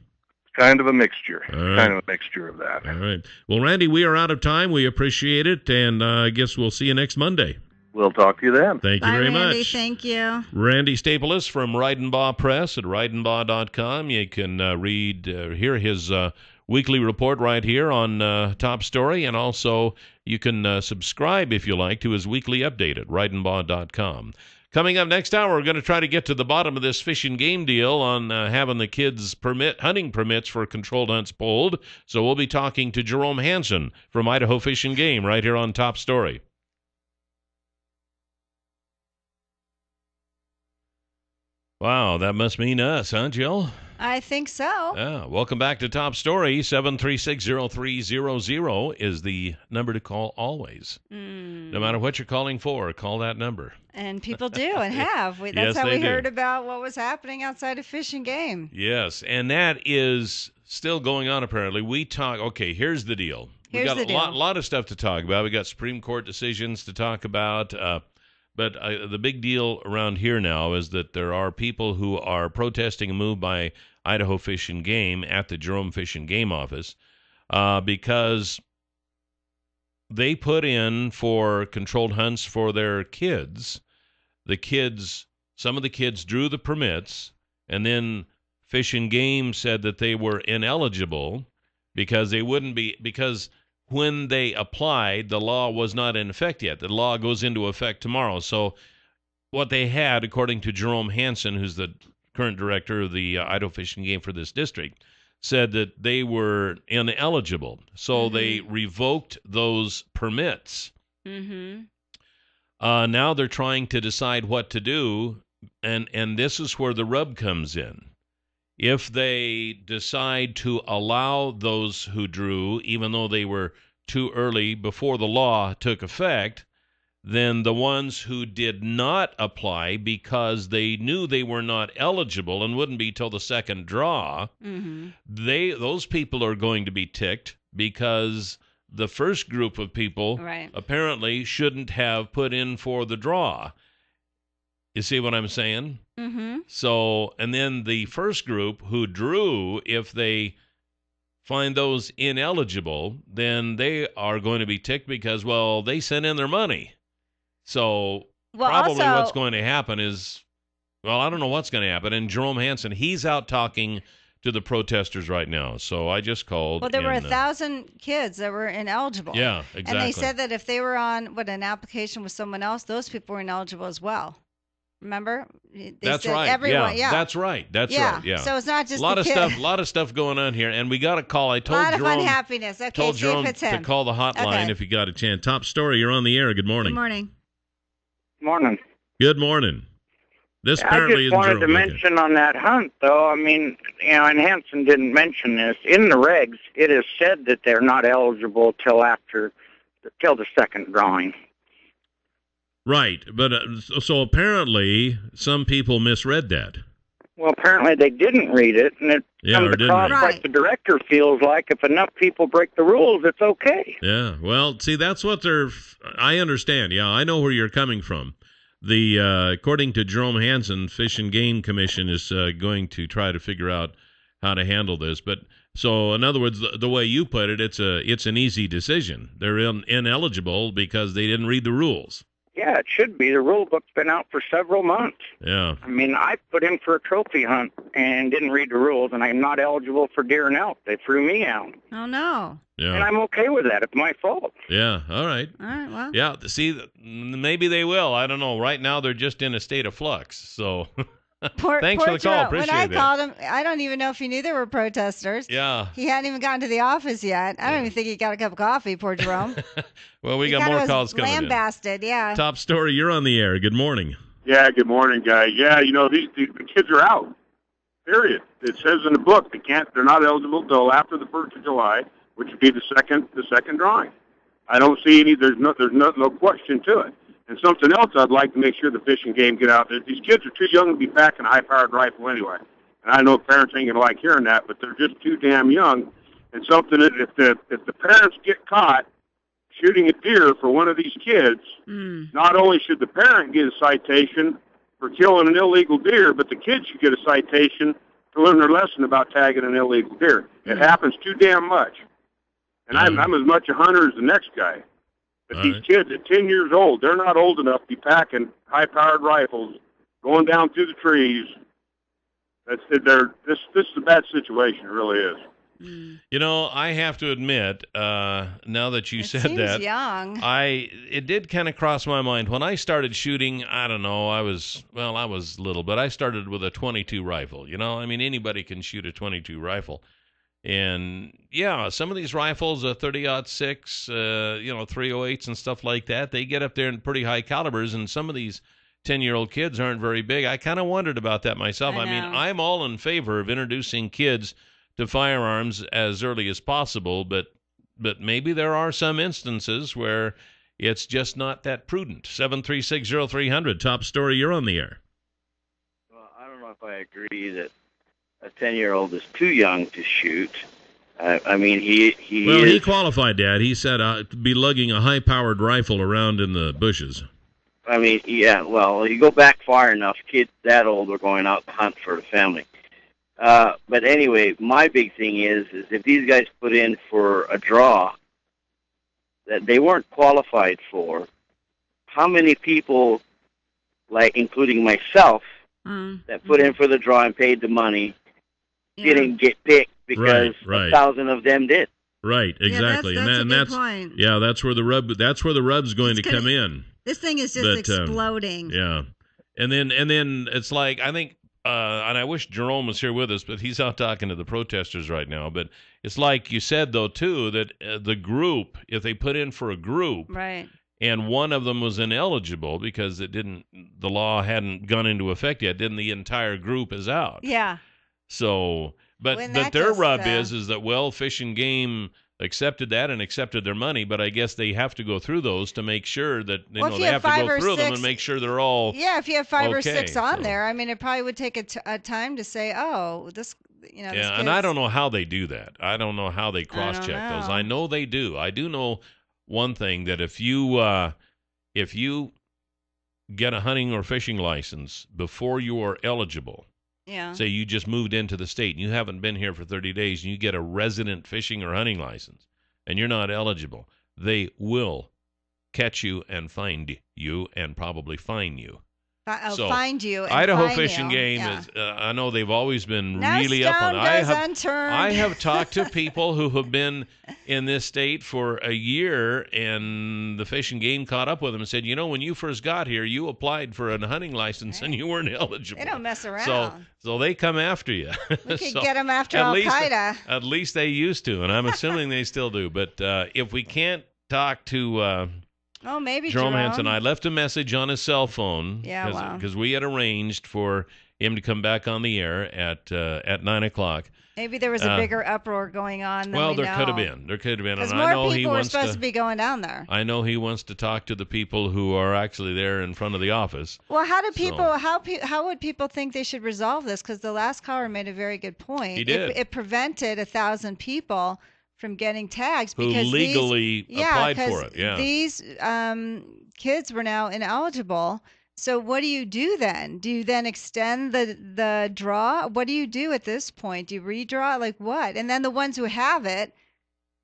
kind of a mixture. Right. Kind of a mixture of that. All right. Well, Randy, we are out of time. We appreciate it, and I guess we'll see you next Monday. We'll talk to you then. Thank you very Randy, much. Thank you. Randy Stapilus from Reidenbaugh Press at reidenbaugh.com. You can hear his weekly report right here on Top Story, and also you can subscribe, if you like, to his weekly update at reidenbaugh.com. Coming up next hour, we're going to try to get to the bottom of this fish and game deal on having the kids' hunting permits for controlled hunts pulled. So we'll be talking to Jerome Hansen from Idaho Fish and Game right here on Top Story. Wow, that must mean us, huh, Jill? I think so. Yeah. Welcome back to Top Story. 736-0300 is the number to call always. No matter what you're calling for, call that number. And people do and have. That's Yes, how they we do. heard about what was happening outside of Fish and Game. Yes, and that is still going on, apparently. Okay, here's the deal. We got a lot of stuff to talk about. We got Supreme Court decisions to talk about. But the big deal around here now is that there are people who are protesting a move by Idaho Fish and Game at the Jerome Fish and Game office because they put in for controlled hunts for their kids. Some of the kids drew the permits, and then Fish and Game said that they were ineligible because when they applied, the law was not in effect yet. The law goes into effect tomorrow. So what they had, according to Jerome Hansen, who's the current director of the Idaho Fish and Game for this district, said that they were ineligible. So they revoked those permits. Now they're trying to decide what to do, and this is where the rub comes in. If they decide to allow those who drew, even though they were too early before the law took effect, then the ones who did not apply because they knew they were not eligible and wouldn't be till the second draw, those people are going to be ticked because the first group of people apparently shouldn't have put in for the draw. You see what I'm saying? So, and then the first group who drew, if they find those ineligible, then they are going to be ticked because, well, they sent in their money. So probably what's going to happen is, well, I don't know what's going to happen. And Jerome Hansen, he's out talking to the protesters right now. So I just called. Well, there were 1,000 kids that were ineligible. Yeah, exactly. And they said that if they were on an application with someone else, those people were ineligible as well. Remember? That's right. Everyone, That's right. That's right. Yeah. So it's not just a lot of stuff going on here, and we got a call. I told Jerome. A lot of unhappiness. Okay, told see Jerome if it's him. to call the hotline if you got a chance. Top Story, you're on the air. Good morning. Good morning. Morning. Good morning. This apparently is I just wanted to mention on that hunt, though. I mean, and Hansen didn't mention this in the regs. It is said that they're not eligible till the second drawing. Right, but so apparently some people misread that. Well, apparently they didn't read it, and it comes across like the director feels like if enough people break the rules, it's okay. Yeah, well, see, that's what I understand. Yeah, I know where you're coming from. According to Jerome Hansen, Fish and Game Commission is going to try to figure out how to handle this. But so, in other words, the way you put it, it's an easy decision. They're ineligible because they didn't read the rules. Yeah, it should be. The rule book's been out for several months. Yeah. I mean, I put in for a trophy hunt and didn't read the rules, and I'm not eligible for deer and elk. They threw me out. Oh, no. Yeah. And I'm okay with that. It's my fault. Yeah, all right. All right, well. Yeah, see, maybe they will. I don't know. Right now, they're just in a state of flux, so... Thanks for the call. Appreciate it. When I called him, I don't even know if he knew there were protesters. Yeah. He hadn't even gotten to the office yet. I don't even think he got a cup of coffee, poor Jerome. Well, we got more calls coming in. Lambasted, yeah. Top Story, you're on the air. Good morning. Yeah, good morning, guys. Yeah, the kids are out. Period. It says in the book they're not eligible till after the 1st of July, which would be the second drawing. I don't see there's no question to it. And something else I'd like to make sure the Fish and Game get out there. These kids are too young to be packing a high-powered rifle anyway. And I know parents ain't going to like hearing that, but they're just too damn young. And something that if the parents get caught shooting a deer for one of these kids, not only should the parent get a citation for killing an illegal deer, but the kid should get a citation to learn their lesson about tagging an illegal deer. It happens too damn much. And I'm as much a hunter as the next guy. But these kids at 10 years old, they're not old enough to be packing high-powered rifles, going down through the trees. This is a bad situation. It really is. You know, I have to admit, now that you said that, young. It did kind of cross my mind when I started shooting. I don't know. I was little, but I started with a .22 rifle. You know, I mean, anybody can shoot a .22 rifle, and yeah, some of these rifles, a 30-06, 308s and stuff like that, they get up there in pretty high calibers, and some of these 10-year-old kids aren't very big. I kind of wondered about that myself. I mean, I'm all in favor of introducing kids to firearms as early as possible, but maybe there are some instances where it's just not that prudent. 7360300, top story, you're on the air. Well, I don't know if I agree that a 10-year-old is too young to shoot. I mean, he qualified, Dad. He said to be lugging a high-powered rifle around in the bushes. I mean, yeah, well, you go back far enough, kids that old are going out to hunt for the family. But anyway, my big thing is if these guys put in for a draw that they weren't qualified for, how many people, like including myself, that put in for the draw and paid the money, didn't get picked because 1,000 of them did. Right, exactly, that's a good point. Yeah, that's where the rub's going to come in. This thing is just exploding. Yeah, and then it's like, I think. And I wish Jerome was here with us, but he's out talking to the protesters right now. But it's like you said, though, too, that the group, if they put in for a group, right, and one of them was ineligible because the law hadn't gone into effect yet, then the entire group is out. Yeah. So, but their rub is that, well, Fish and Game accepted that and accepted their money, but I guess they have to go through those to make sure that they have to go through them and make sure they're all if you have 5 or 6 on so. there, I mean, it probably would take a time to say, oh, this, yeah, this and I don't know how they do that. I don't know how they cross-check those. I know they do. I do know one thing, that if you get a hunting or fishing license before you are eligible, say you just moved into the state and you haven't been here for 30 days and you get a resident fishing or hunting license and you're not eligible, they will catch you and find you and probably fine you. Find you. And Idaho Fish and Game is. I know they've always been really up on it. I have talked to people who have been in this state for a year, and the Fish and Game caught up with them and said, you know, when you first got here, you applied for a hunting license and you weren't eligible. They don't mess around. So they come after you. We could get them after Al-Qaeda. At least they used to, and I'm assuming they still do. But if we can't talk to... maybe Jerome Hansen. I left a message on his cell phone because we had arranged for him to come back on the air at 9 o'clock. Maybe there was a bigger uproar going on than well, we there know. could have been. There could have been. Because more people were supposed to be going down there. I know he wants to talk to the people who are actually there in front of the office. Well, how would people think they should resolve this? Because the last caller made a very good point. He did. It prevented 1,000 people from getting tags because who legally applied for it. Yeah, these kids were now ineligible. So what do you do then? Do you then extend the draw? What do you do at this point? Do you redraw? Like what? And then the ones who have it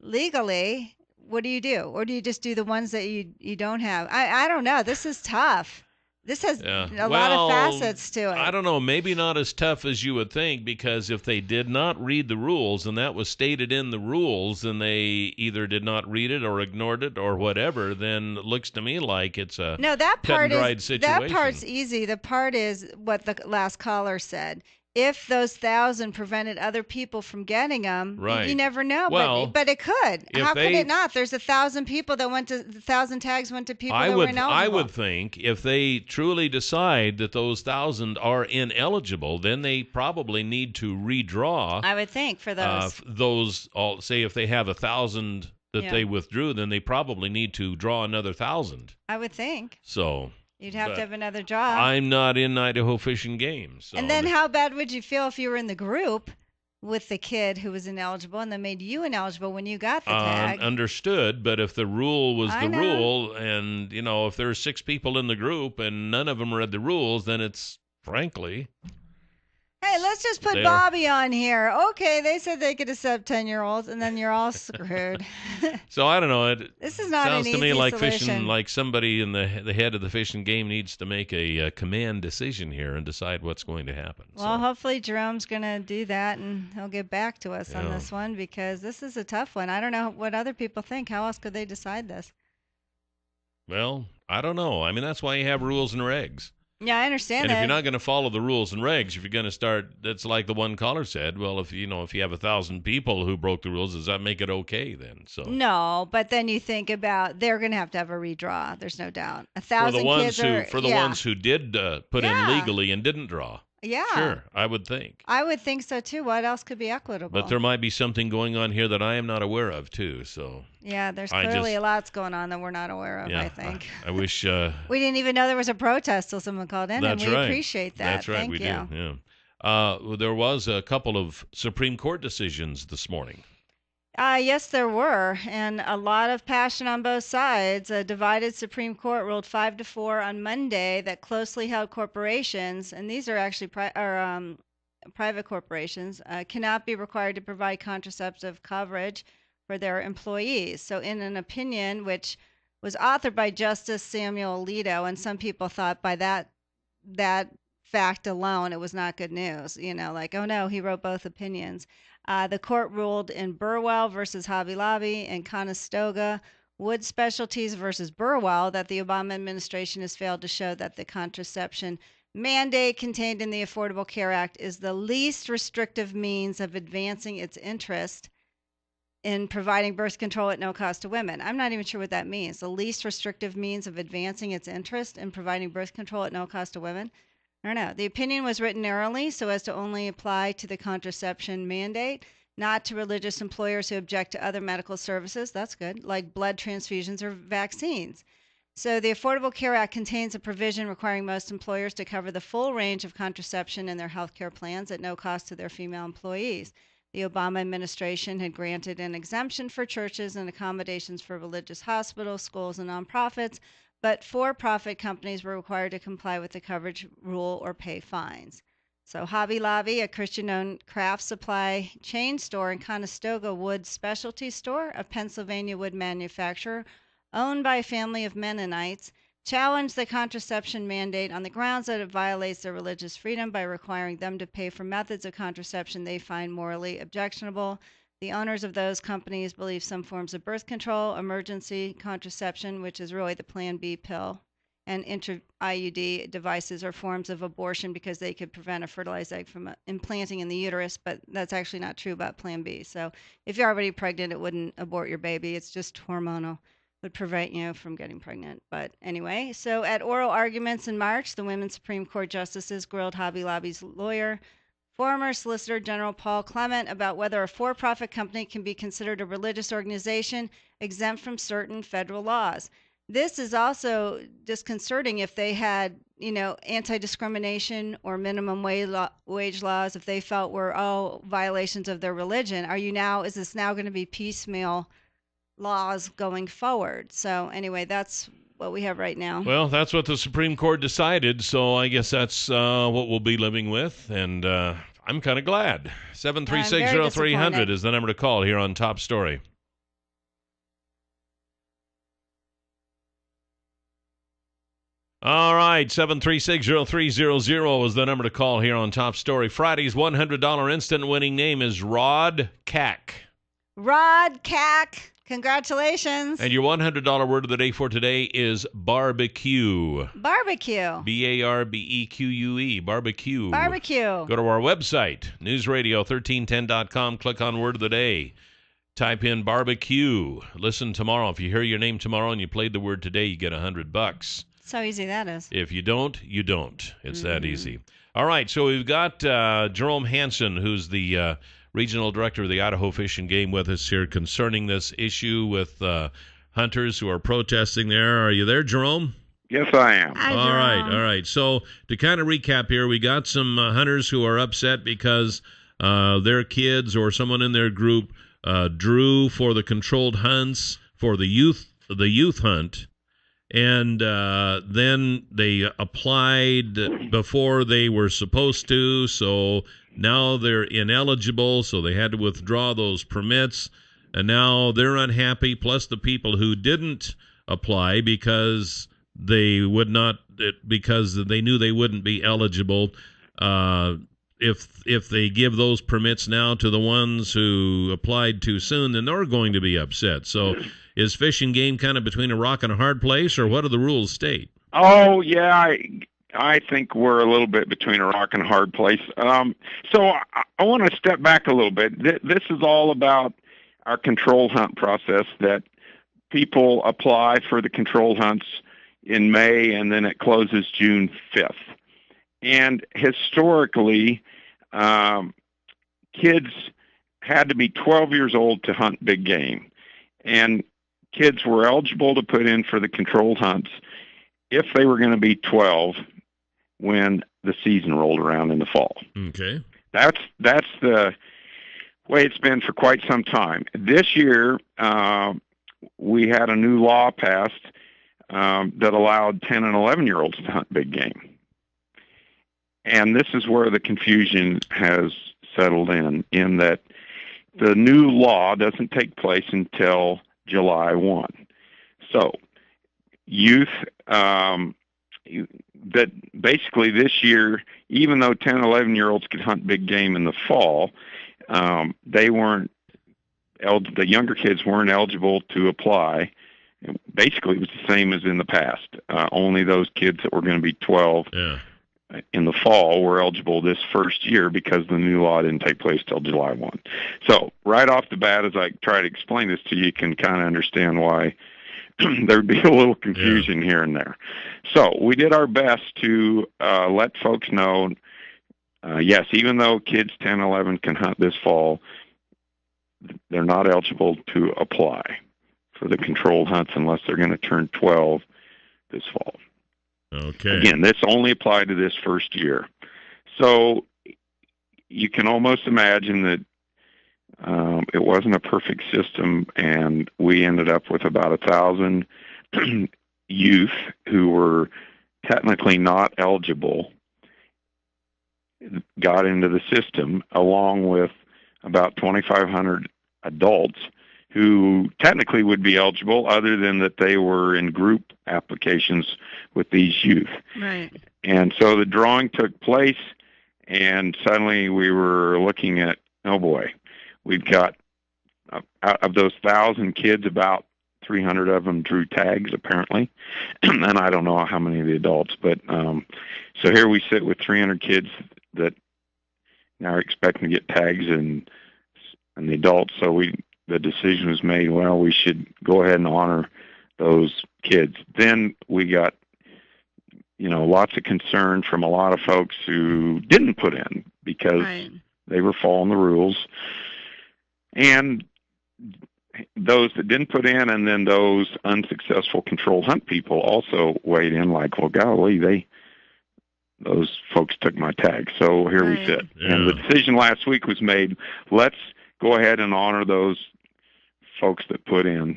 legally, what do you do? Or do you just do the ones that you don't have? I don't know. This is tough. This has a lot of facets to it. I don't know. Maybe not as tough as you would think, because if they did not read the rules and that was stated in the rules and they either did not read it or ignored it or whatever, then it looks to me like it's a cut and dried situation. That part's easy. The part is what the last caller said. If those 1,000 prevented other people from getting them, you never know. Well, but it could. How could it not? There's 1,000 people that 1,000 tags went to people that were ineligible. I would think if they truly decide that those 1,000 are ineligible, then they probably need to redraw. I would think for those. Say if they have 1,000 that they withdrew, then they probably need to draw another 1,000. I would think. So. You'd have to have another job. I'm not in Idaho Fish and Game. So and then how bad would you feel if you were in the group with the kid who was ineligible and then made you ineligible when you got the tag? Understood, but if the rule was rule, and, you know, if there's 6 people in the group and none of them read the rules, then it's, frankly... Hey, let's just put Bobby on here. Okay, they said they could accept 10-year-olds, and then you're all screwed. So I don't know. This is not an easy sounds to me like solution. fishing, like somebody in the head of the fishing game needs to make a command decision here and decide what's going to happen. Well, hopefully Jerome's going to do that, and he'll get back to us on this one, because this is a tough one. I don't know what other people think. How else could they decide this? Well, I don't know. I mean, that's why you have rules and regs. Yeah, I understand that. And if you're not going to follow the rules and regs, if you're going to start, that's like the one caller said. Well, if you have 1,000 people who broke the rules, does that make it okay then? So no, but then you think about they're going to have a redraw. There's no doubt. 1,000 kids for the ones who did put in legally and didn't draw. Yeah. Sure, I would think. I would think so too. What else could be equitable? But there might be something going on here that I am not aware of too. So yeah, there's clearly a lot's going on that we're not aware of. Yeah, I think. I wish. We didn't even know there was a protest till someone called in, and we appreciate that. That's right. Thank we you. do. Yeah. There was a couple of Supreme Court decisions this morning. Yes, there were, and a lot of passion on both sides. A divided Supreme Court ruled 5-4 on Monday that closely held corporations, and these are actually private corporations, cannot be required to provide contraceptive coverage for their employees. So in an opinion which was authored by Justice Samuel Alito, and some people thought by that fact alone it was not good news, like, oh no, he wrote both opinions. The court ruled in Burwell versus Hobby Lobby and Conestoga Wood Specialties versus Burwell that the Obama administration has failed to show that the contraception mandate contained in the Affordable Care Act is the least restrictive means of advancing its interest in providing birth control at no cost to women. I'm not even sure what that means. The least restrictive means of advancing its interest in providing birth control at no cost to women. I don't know. The opinion was written narrowly so as to only apply to the contraception mandate, not to religious employers who object to other medical services. That's good, like blood transfusions or vaccines. So the Affordable Care Act contains a provision requiring most employers to cover the full range of contraception in their health care plans at no cost to their female employees. The Obama administration had granted an exemption for churches and accommodations for religious hospitals, schools, and nonprofits, but for-profit companies were required to comply with the coverage rule or pay fines. So Hobby Lobby, a Christian-owned craft supply chain store, and Conestoga Wood Specialty Store, a Pennsylvania wood manufacturer owned by a family of Mennonites, challenged the contraception mandate on the grounds that it violates their religious freedom by requiring them to pay for methods of contraception they find morally objectionable. The owners of those companies believe some forms of birth control, emergency contraception, which is really the Plan B pill, and intra-IUD devices are forms of abortion because they could prevent a fertilized egg from implanting in the uterus, but that's actually not true about Plan B. So if you're already pregnant, it wouldn't abort your baby. It's just hormonal. Would prevent you from getting pregnant. But anyway, so at oral arguments in March, the women Supreme Court justices grilled Hobby Lobby's lawyer, former Solicitor General Paul Clement, about whether a for-profit company can be considered a religious organization exempt from certain federal laws. This is also disconcerting if they had, anti-discrimination or minimum wage laws, if they felt were all violations of their religion. Is this now going to be piecemeal laws going forward? So anyway, that's what we have right now. Well, that's what the Supreme Court decided, so I guess that's what we'll be living with, and I'm kind of glad. 736-0300 is the number to call here on Top Story. All right, 736-0300 is the number to call here on Top Story. Friday's $100 instant winning name is Rod Cack. Rod Cack. Congratulations. And your $100 word of the day for today is barbecue. Barbecue. B-A-R-B-E-Q-U-E. Barbecue. Barbecue. Go to our website, newsradio1310.com. Click on word of the day. Type in barbecue. Listen tomorrow. If you hear your name tomorrow and you played the word today, you get $100. So easy that is. If you don't, you don't. It's that easy. All right, so we've got Jerome Hansen, who's the Regional Director of the Idaho Fish and Game, with us here concerning this issue with hunters who are protesting there. Are you there, Jerome? Yes, I am. Hi, All right. So to kind of recap here, we got some hunters who are upset because their kids or someone in their group drew for the controlled hunts for the youth hunt, and then they applied before they were supposed to, so now they're ineligible, so they had to withdraw those permits, and now they're unhappy, plus the people who didn't apply because they knew they wouldn't be eligible. If they give those permits now to the ones who applied too soon, then they're going to be upset. So is Fish and Game kind of between a rock and a hard place, or what do the rules state? Oh, yeah, I think we're a little bit between a rock and a hard place. So I want to step back a little bit. This is all about our control hunt process, that people apply for the control hunts in May, and then it closes June 5th. And historically, kids had to be 12 years old to hunt big game. And kids were eligible to put in for the control hunts if they were going to be 12 when the season rolled around in the fall. Okay. That's the way it's been for quite some time. This year, we had a new law passed that allowed 10 and 11-year-olds to hunt big game. And this is where the confusion has settled in that the new law doesn't take place until July 1. So youth, that basically this year, even though 10 and 11-year-olds could hunt big game in the fall, they weren't the younger kids weren't eligible to apply. Basically, it was the same as in the past. Only those kids that were going to be 12 in the fall were eligible this first year because the new law didn't take place till July 1. So right off the bat, as I try to explain this to you, you can kind of understand why there'd be a little confusion here and there. So we did our best to let folks know, yes, even though kids 10, 11 can hunt this fall, they're not eligible to apply for the controlled hunts unless they're going to turn 12 this fall. Okay. Again, this only applied to this first year. So you can almost imagine that it wasn't a perfect system, and we ended up with about 1,000 youth who were technically not eligible got into the system, along with about 2,500 adults who technically would be eligible, other than that they were in group applications with these youth. Right. And so the drawing took place, and suddenly we were looking at, oh boy, we've got, out of those 1,000 kids, about 300 of them drew tags, apparently. And I don't know how many of the adults, but so here we sit with 300 kids that now are expecting to get tags, and the adults. So the decision was made, well, we should go ahead and honor those kids. Then we got, lots of concern from a lot of folks who didn't put in because they were following the rules. And those that didn't put in, and then those unsuccessful control hunt people also weighed in like, well, golly, those folks took my tag. So here we sit. Yeah. And the decision last week was made, let's go ahead and honor those folks that put in,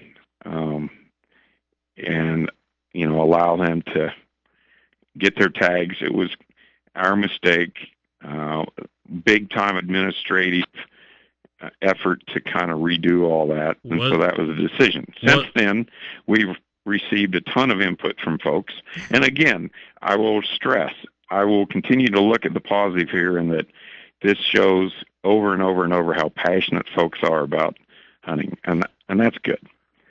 and, allow them to get their tags. It was our mistake, big time administrative effort to kind of redo all that. And so that was a decision. Since then, we've received a ton of input from folks. And again, I will stress, I will continue to look at the positive here, and that this shows over and over and over how passionate folks are about hunting, and that's good.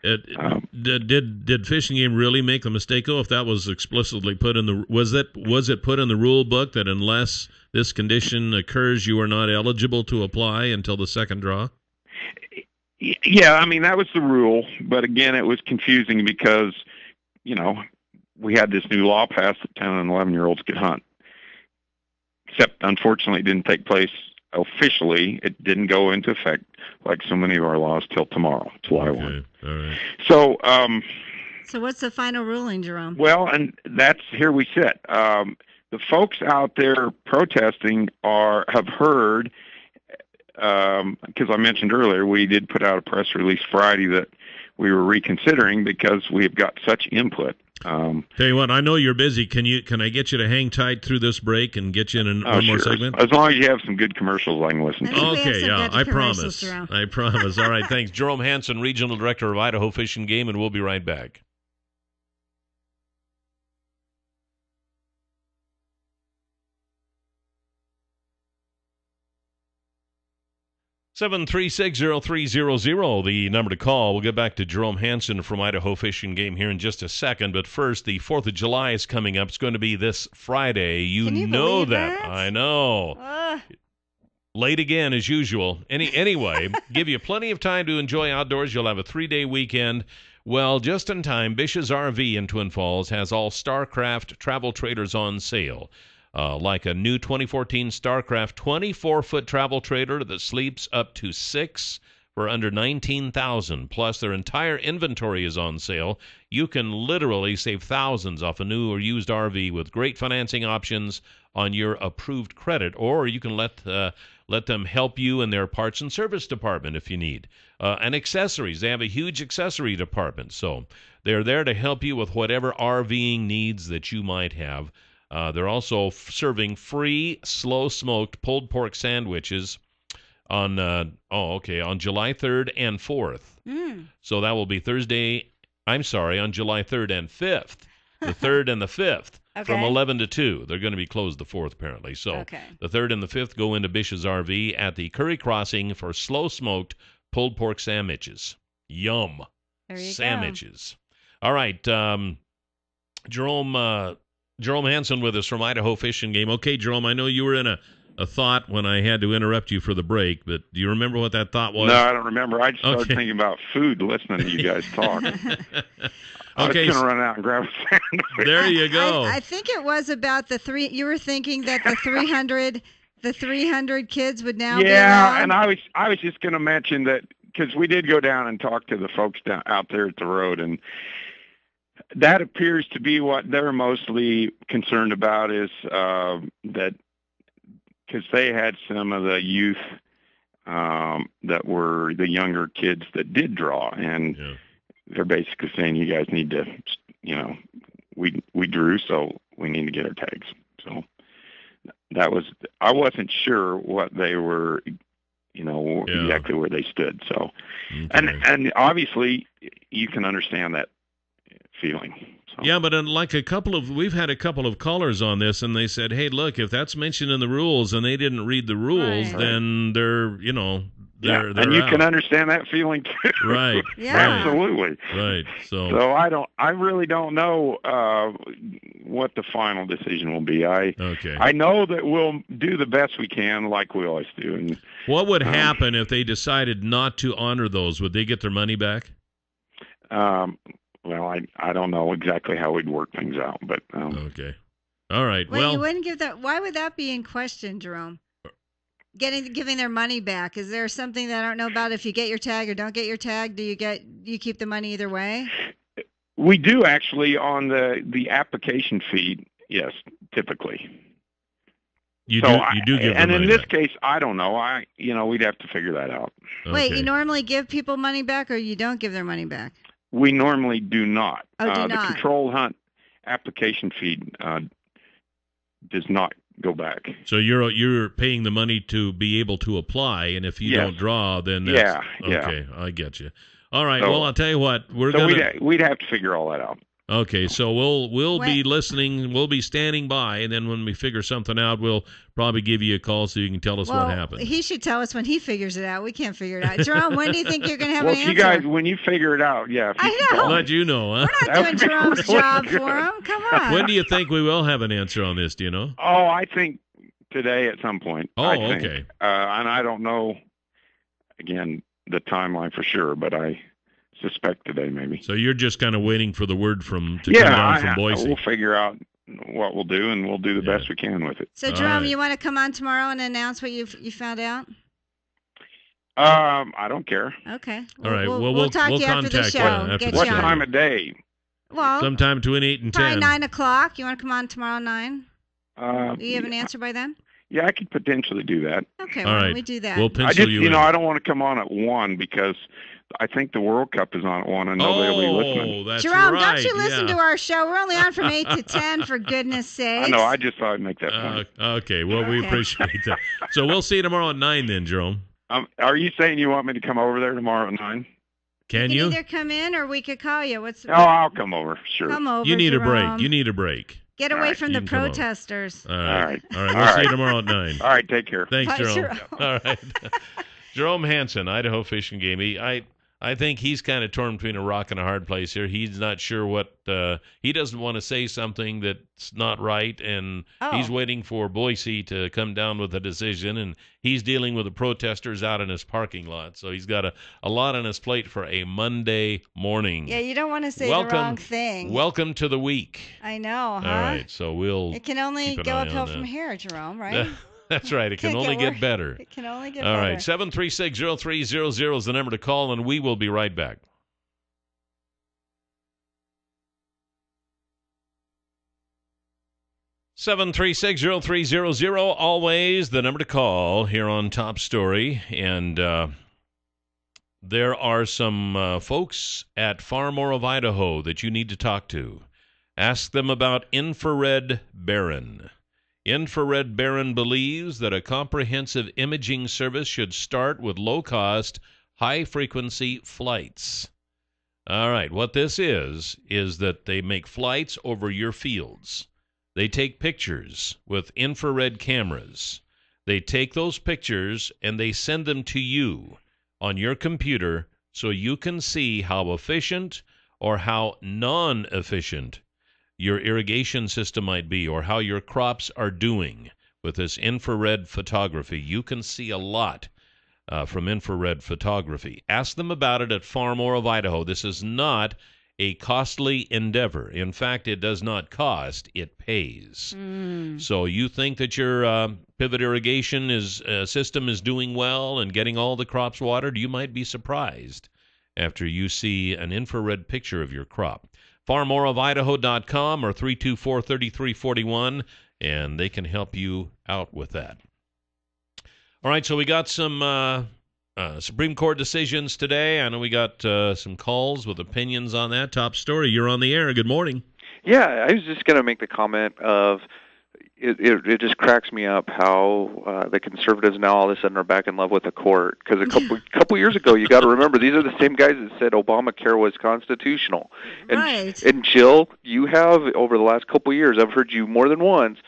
Did Fish and Game really make the mistake, though, if that was explicitly put in the was it put in the rule book that unless this condition occurs, you are not eligible to apply until the second draw? Yeah, I mean, that was the rule, but again, it was confusing because we had this new law passed that 10 and 11-year-olds could hunt. Except, unfortunately, it didn't take place officially. It didn't go into effect like so many of our laws till tomorrow, July 1. All right. So, so what's the final ruling, Jerome? Well, and that's here we sit. The folks out there protesting have heard, because I mentioned earlier, we did put out a press release Friday that we were reconsidering because we have got such input. Tell you what, I know you're busy. Can I get you to hang tight through this break and get you in one more segment? As long as you have some good commercials I can listen to. Okay, yeah, I promise. I promise. All right, thanks. Jerome Hansen, Regional Director of Idaho Fish and Game, and we'll be right back. Seven 7360300, the number to call. We'll get back to Jerome Hansen from Idaho Fish and Game here in just a second. But first, the 4th of July is coming up. It's going to be this Friday. You know that. I know. Late again, as usual. Anyway, give you plenty of time to enjoy outdoors. You'll have a 3-day weekend. Well, just in time, Bish's RV in Twin Falls has all StarCraft travel trailers on sale. Like a new 2014 StarCraft 24-foot travel trailer that sleeps up to 6 for under $19,000. Plus, their entire inventory is on sale. You can literally save thousands off a new or used RV with great financing options on your approved credit, or you can let them help you in their parts and service department if you need. And accessories. They have a huge accessory department, so they're there to help you with whatever RVing needs that you might have. They're also serving free slow-smoked pulled pork sandwiches on July 3rd and 4th. So that will be on July 3rd and 5th. The 3rd and the 5th from 11 to 2. They're going to be closed the 4th, apparently. So the 3rd and the 5th go into Bish's RV at the Curry Crossing for slow-smoked pulled pork sandwiches. Yum. There you sandwiches. Go. All right. Jerome Hansen with us from Idaho Fish and Game. Okay, Jerome, I know you were in a thought when I had to interrupt you for the break, but do you remember what that thought was? No, I don't remember. I just started thinking about food listening to you guys talk. I was going to run out and grab a sandwich. There you go. I think it was about the three. You were thinking that the 300 kids would now be around? Yeah, and I was just going to mention that because we did go down and talk to the folks out there at the road, and that appears to be what they're mostly concerned about is that because they had some of the youth that were the younger kids that did draw, and they're basically saying you guys need to, we drew, so we need to get our tags. So I wasn't sure what they were, exactly where they stood. So, and obviously you can understand that feeling. So. Yeah, but we've had a couple of callers on this, and they said, "Hey, look, if that's mentioned in the rules and they didn't read the rules, then they're, they're and you out. Can understand that feeling too." Right. Yeah. Absolutely. Right. So I really don't know what the final decision will be. I know that we'll do the best we can, like we always do. And what would happen if they decided not to honor those? Would they get their money back? Well, I don't know exactly how we'd work things out, but okay, all right. Wait, you wouldn't give that? Why would that be in question, Jerome? Giving their money back? Is there something that I don't know about? If you get your tag or don't get your tag, do you keep the money either way? We do actually on the application fee. Yes, typically. You do give them and money in this back. case, I don't know. We'd have to figure that out. Okay. Wait, you normally give people money back, or you don't give their money back? We normally do not. Oh, do not. The control hunt application fee does not go back. So you're paying the money to be able to apply, and if you don't draw, then that's, okay. I get you. All right. Well, I'll tell you what. We'd have to figure all that out. Okay, so we'll be listening. We'll be standing by, and then when we figure something out, we'll probably give you a call so you can tell us what happened. He should tell us when he figures it out. We can't figure it out. Jerome, when do you think you're going to have an answer? Well, you guys, when you figure it out, I'll let you know. Huh? We're not doing Jerome's job for him. Come on. When do you think we will have an answer on this? Do you know? Oh, I think today at some point. Oh, okay. And I don't know, again, the timeline for sure, but I suspect today maybe. So you're just kind of waiting for the word to come down from Boise. We'll figure out what we'll do, and we'll do the best we can with it. So, Jerome, you want to come on tomorrow and announce what you found out? I don't care. Okay. All right. We'll talk to you after the show. What time of day? Well, sometime between 8 and 10. Probably 9 o'clock. You want to come on tomorrow 9? Do you have an answer by then? Yeah, I could potentially do that. Okay, why don't we do that? We'll pencil you in. I don't want to come on at 1 because I think the World Cup is on at 1, and nobody will be listening. That's Jerome, right. don't you listen to our show? We're only on from 8 to 10, for goodness sakes. I know. I just thought I'd make that point. Okay. Well, we appreciate that. So we'll see you tomorrow at 9 then, Jerome. Are you saying you want me to come over there tomorrow at 9? Can you? You can either come in or we could call you. I'll come over. Sure. Come over, You need Jerome. a break. You need a break. Get away from the protesters. All right. We'll see you tomorrow at 9. All right. Take care. Thanks, Bye, Jerome. All right. Jerome Hansen, Idaho Fish and Game. I think he's kind of torn between a rock and a hard place here. He's not sure what he doesn't want to say something that's not right, and he's waiting for Boise to come down with a decision, and he's dealing with the protesters out in his parking lot. So he's got a lot on his plate for a Monday morning. Yeah, you don't want to say the wrong thing. Welcome to the week. I know, huh? All right, so It can only go uphill from here, Jerome, right? That's right. It can only get better. It can only get better. All right. 736-0300 is the number to call, and we will be right back. (736-0300), always the number to call here on Top Story. And there are some folks at Far More of Idaho that you need to talk to. Ask them about Infrared Baron. Infrared Baron believes that a comprehensive imaging service should start with low-cost, high-frequency flights. All right, what this is that they make flights over your fields. They take pictures with infrared cameras. They take those pictures and they send them to you on your computer so you can see how efficient or how non-efficient your irrigation system might be, or how your crops are doing with this infrared photography. You can see a lot from infrared photography. Ask them about it at Far More of Idaho. This is not a costly endeavor. In fact, it does not cost. It pays. So you think that your pivot irrigation system is doing well and getting all the crops watered? You might be surprised after you see an infrared picture of your crop. FarMoreOfIdaho.com or 324-3341, and they can help you out with that. All right, so we got some Supreme Court decisions today. I know we got some calls with opinions on that. Top Story, you're on the air. Good morning. Yeah, I was just going to make the comment of it just cracks me up how the conservatives now all of a sudden are back in love with the court. Because a couple years ago, you got to remember, these are the same guys that said Obamacare was constitutional. And Jill, you have, over the last couple of years, I've heard you more than once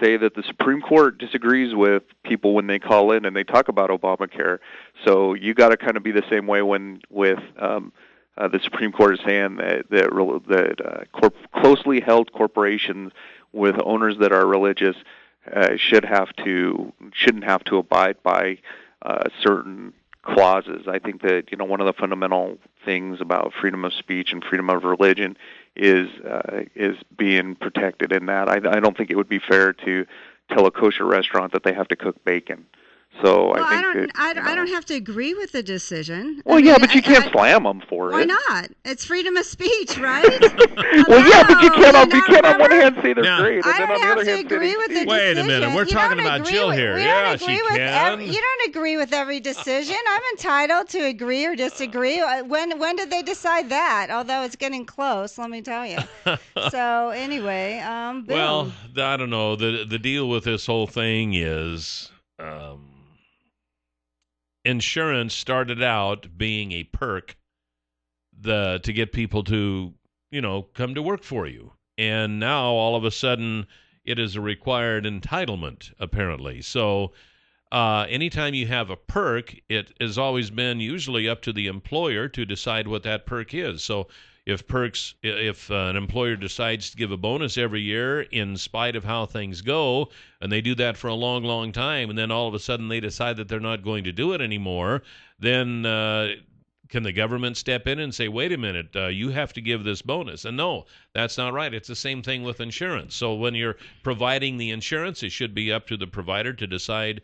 say that the Supreme Court disagrees with people when they call in and they talk about Obamacare. So you got to kind of be the same way with the Supreme Court is saying that closely held corporations with owners that are religious shouldn't have to abide by certain clauses. I think that one of the fundamental things about freedom of speech and freedom of religion is being protected in that. I don't think it would be fair to tell a kosher restaurant that they have to cook bacon. So well, I think I don't have to agree with the decision. Well, yeah, but you can't slam them for it. Why not? It's freedom of speech, right? Well, yeah, but you can't on one hand say they're great, and I then don't on the have other to hand agree with the decision. Wait a minute, we're talking about Jill here. Yeah, she can. You don't agree with every decision. I'm entitled to agree or disagree. When did they decide that? Although it's getting close, let me tell you. So anyway, boom. Well, I don't know. The deal with this whole thing is. Insurance started out being a perk to get people to, come to work for you. And now all of a sudden it is a required entitlement, apparently. So anytime you have a perk, it has always been usually up to the employer to decide what that perk is. So if an employer decides to give a bonus every year in spite of how things go, and they do that for a long, long time, and then all of a sudden they decide that they're not going to do it anymore, then can the government step in and say, wait a minute, you have to give this bonus? And no, that's not right. It's the same thing with insurance. So when you're providing the insurance, it should be up to the provider to decide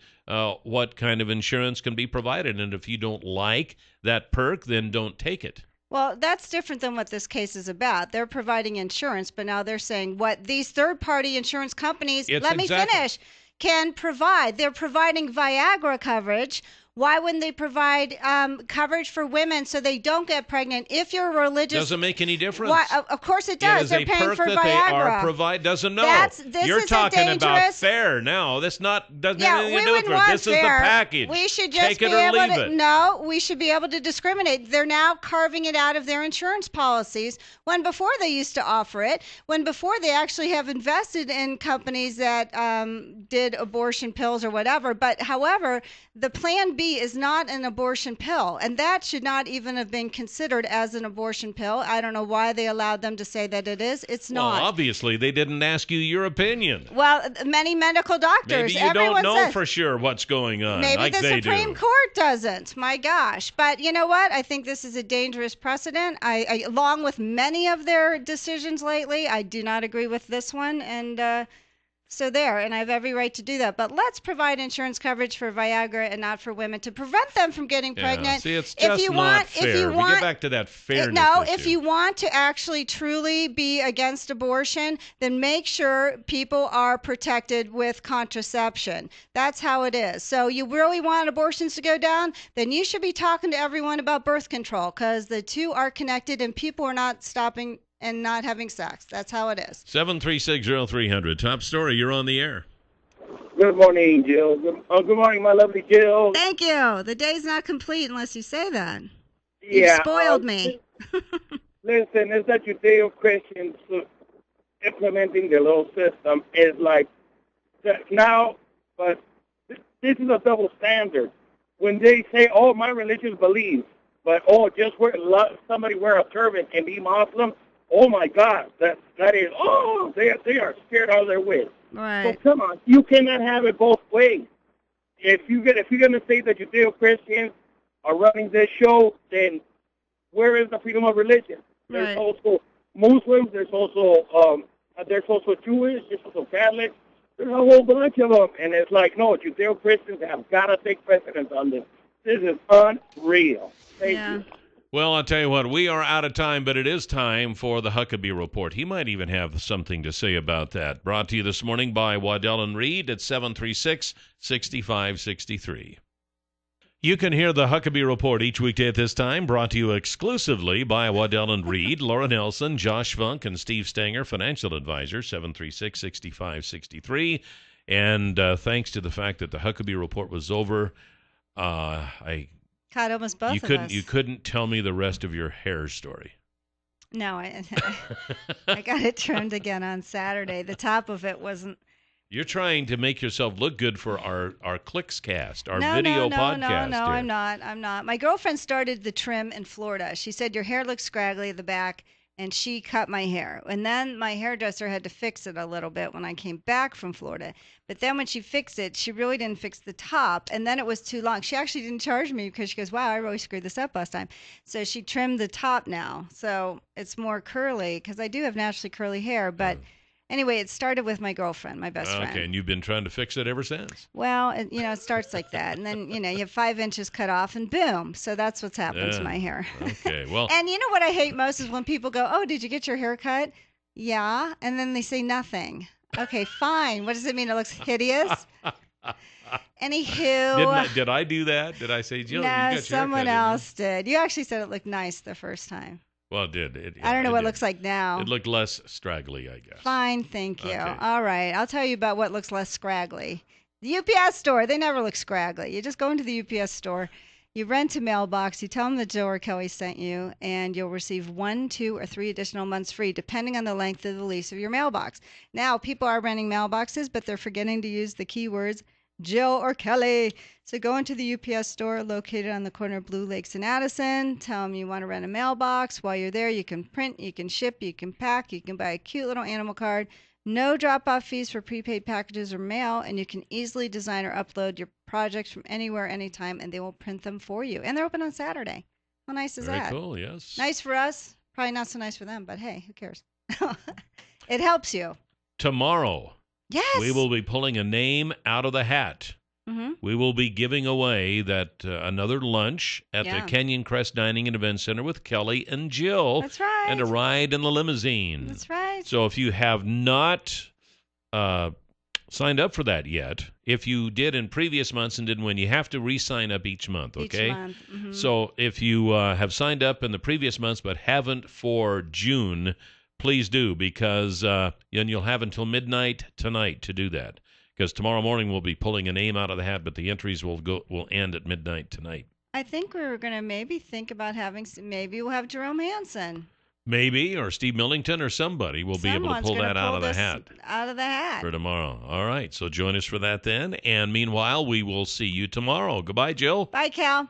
what kind of insurance can be provided. And if you don't like that perk, then don't take it. Well, that's different than what this case is about. They're providing insurance, but now they're saying what these third-party insurance companies, finish, can provide. They're providing Viagra coverage Why wouldn't they provide coverage for women so they don't get pregnant if you're a religious? Doesn't make any difference. Why, of course it does. They're paying for that Viagra. They are doesn't know. You're talking about fair now. This doesn't have anything to do with it. This is the package. We should just Take it or leave it. No, we should be able to discriminate. They're now carving it out of their insurance policies when before they used to offer it, when before they actually have invested in companies that did abortion pills or whatever. But however, the Plan B is not an abortion pill, and that should not even have been considered as an abortion pill. I don't know why they allowed them to say that it is. It's not. Well, obviously, they didn't ask you your opinion. Well, many medical doctors. Maybe you don't know for sure what's going on. Maybe like the they Supreme Court doesn't. My gosh. But you know what? I think this is a dangerous precedent. I along with many of their decisions lately, I do not agree with this one. And so there, and I have every right to do that. But let's provide insurance coverage for Viagra and not for women to prevent them from getting pregnant. See, it's just not fair. We get back to that fairness issue. If you want to actually truly be against abortion, then make sure people are protected with contraception. That's how it is. So you really want abortions to go down? Then you should be talking to everyone about birth control, because the two are connected and people are not stopping and not having sex. That's how it is. 7360300. Top story. You're on the air. Good morning, Jill. Good morning, my lovely Jill. Thank you. The day's not complete unless you say that. Yeah, you spoiled me. Listen, it's that Judeo-Christians implementing the little system is like now, but this is a double standard. When they say, "Oh, my religious beliefs," but just somebody wear a turban and be Muslim. Oh my God, that is they are scared out of their wits. Right. So come on, you cannot have it both ways. If you're gonna say that Judeo-Christians are running this show, then where is the freedom of religion? There's also Muslims. There's also Jewish. There's also Catholics. There's a whole bunch of them, and it's like, no, Judeo-Christians have got to take precedence on this. This is unreal. Thank you. Well, I'll tell you what, we are out of time, but it is time for the Huckabee Report. He might even have something to say about that. Brought to you this morning by Waddell & Reed at 736-6563. You can hear the Huckabee Report each weekday at this time, brought to you exclusively by Waddell & Reed, Laura Nelson, Josh Funk, and Steve Stanger, financial advisor, 736-6563. And thanks to the fact that the Huckabee Report was over, Caught almost both of us. You couldn't tell me the rest of your hair story. No, I got it trimmed again on Saturday. The top of it wasn't. You're trying to make yourself look good for our KLIXcast, our video podcast. No, I'm not. My girlfriend started the trim in Florida. She said, your hair looks scraggly at the back, and she cut my hair. And then my hairdresser had to fix it a little bit when I came back from Florida. But then when she fixed it, she really didn't fix the top, and then it was too long. She actually didn't charge me because she goes, wow, I really screwed this up last time. So she trimmed the top now. So it's more curly because I do have naturally curly hair. But anyway, it started with my girlfriend, my best friend. Okay, and you've been trying to fix it ever since? Well, it starts like that. And then, you have 5 inches cut off and boom. So that's what's happened to my hair. Okay, well. And you know what I hate most is when people go, oh, did you get your hair cut? Yeah. And then they say nothing. Okay, fine. What does it mean? It looks hideous? Anywho. Did I do that? Did I say, Jill, no, you got your someone haircut, else did. You actually said it looked nice the first time. Well, it did. I don't know what it looks like now. It looked less straggly, I guess. Fine, thank you. Okay. All right, I'll tell you about what looks less scraggly. The UPS store, they never look scraggly. You just go into the UPS store, you rent a mailbox, you tell them that Joe or Kelly sent you, and you'll receive 1, 2, or 3 additional months free, depending on the length of the lease of your mailbox. Now, people are renting mailboxes, but they're forgetting to use the keywords Jill or Kelly. So go into the UPS store located on the corner of Blue Lakes and Addison. Tell them you want to rent a mailbox. While you're there, you can print, you can ship, you can pack, you can buy a cute little animal card. No drop-off fees for prepaid packages or mail, and you can easily design or upload your projects from anywhere, anytime, and they will print them for you. And they're open on Saturday. How nice is that? Very cool, yes. Nice for us. Probably not so nice for them, but hey, who cares? It helps you. Tomorrow, yes, we will be pulling a name out of the hat. Mm-hmm. We will be giving away that another lunch at the Canyon Crest Dining and Event Center with Kelly and Jill. That's right. And a ride in the limousine. That's right. So if you have not signed up for that yet. If you did in previous months and didn't win, you have to re-sign up each month, okay? Each month. Mm-hmm. So if you have signed up in the previous months but haven't for June, please do, because then you'll have until midnight tonight to do that. Because tomorrow morning we'll be pulling a name out of the hat, but the entries will end at midnight tonight. I think we were going to maybe think about maybe we'll have Jerome Hansen. Maybe, or Steve Millington or somebody will be able to pull that out of the hat. Out of the hat. For tomorrow. All right, so join us for that then. And meanwhile, we will see you tomorrow. Goodbye, Jill. Bye, Cal.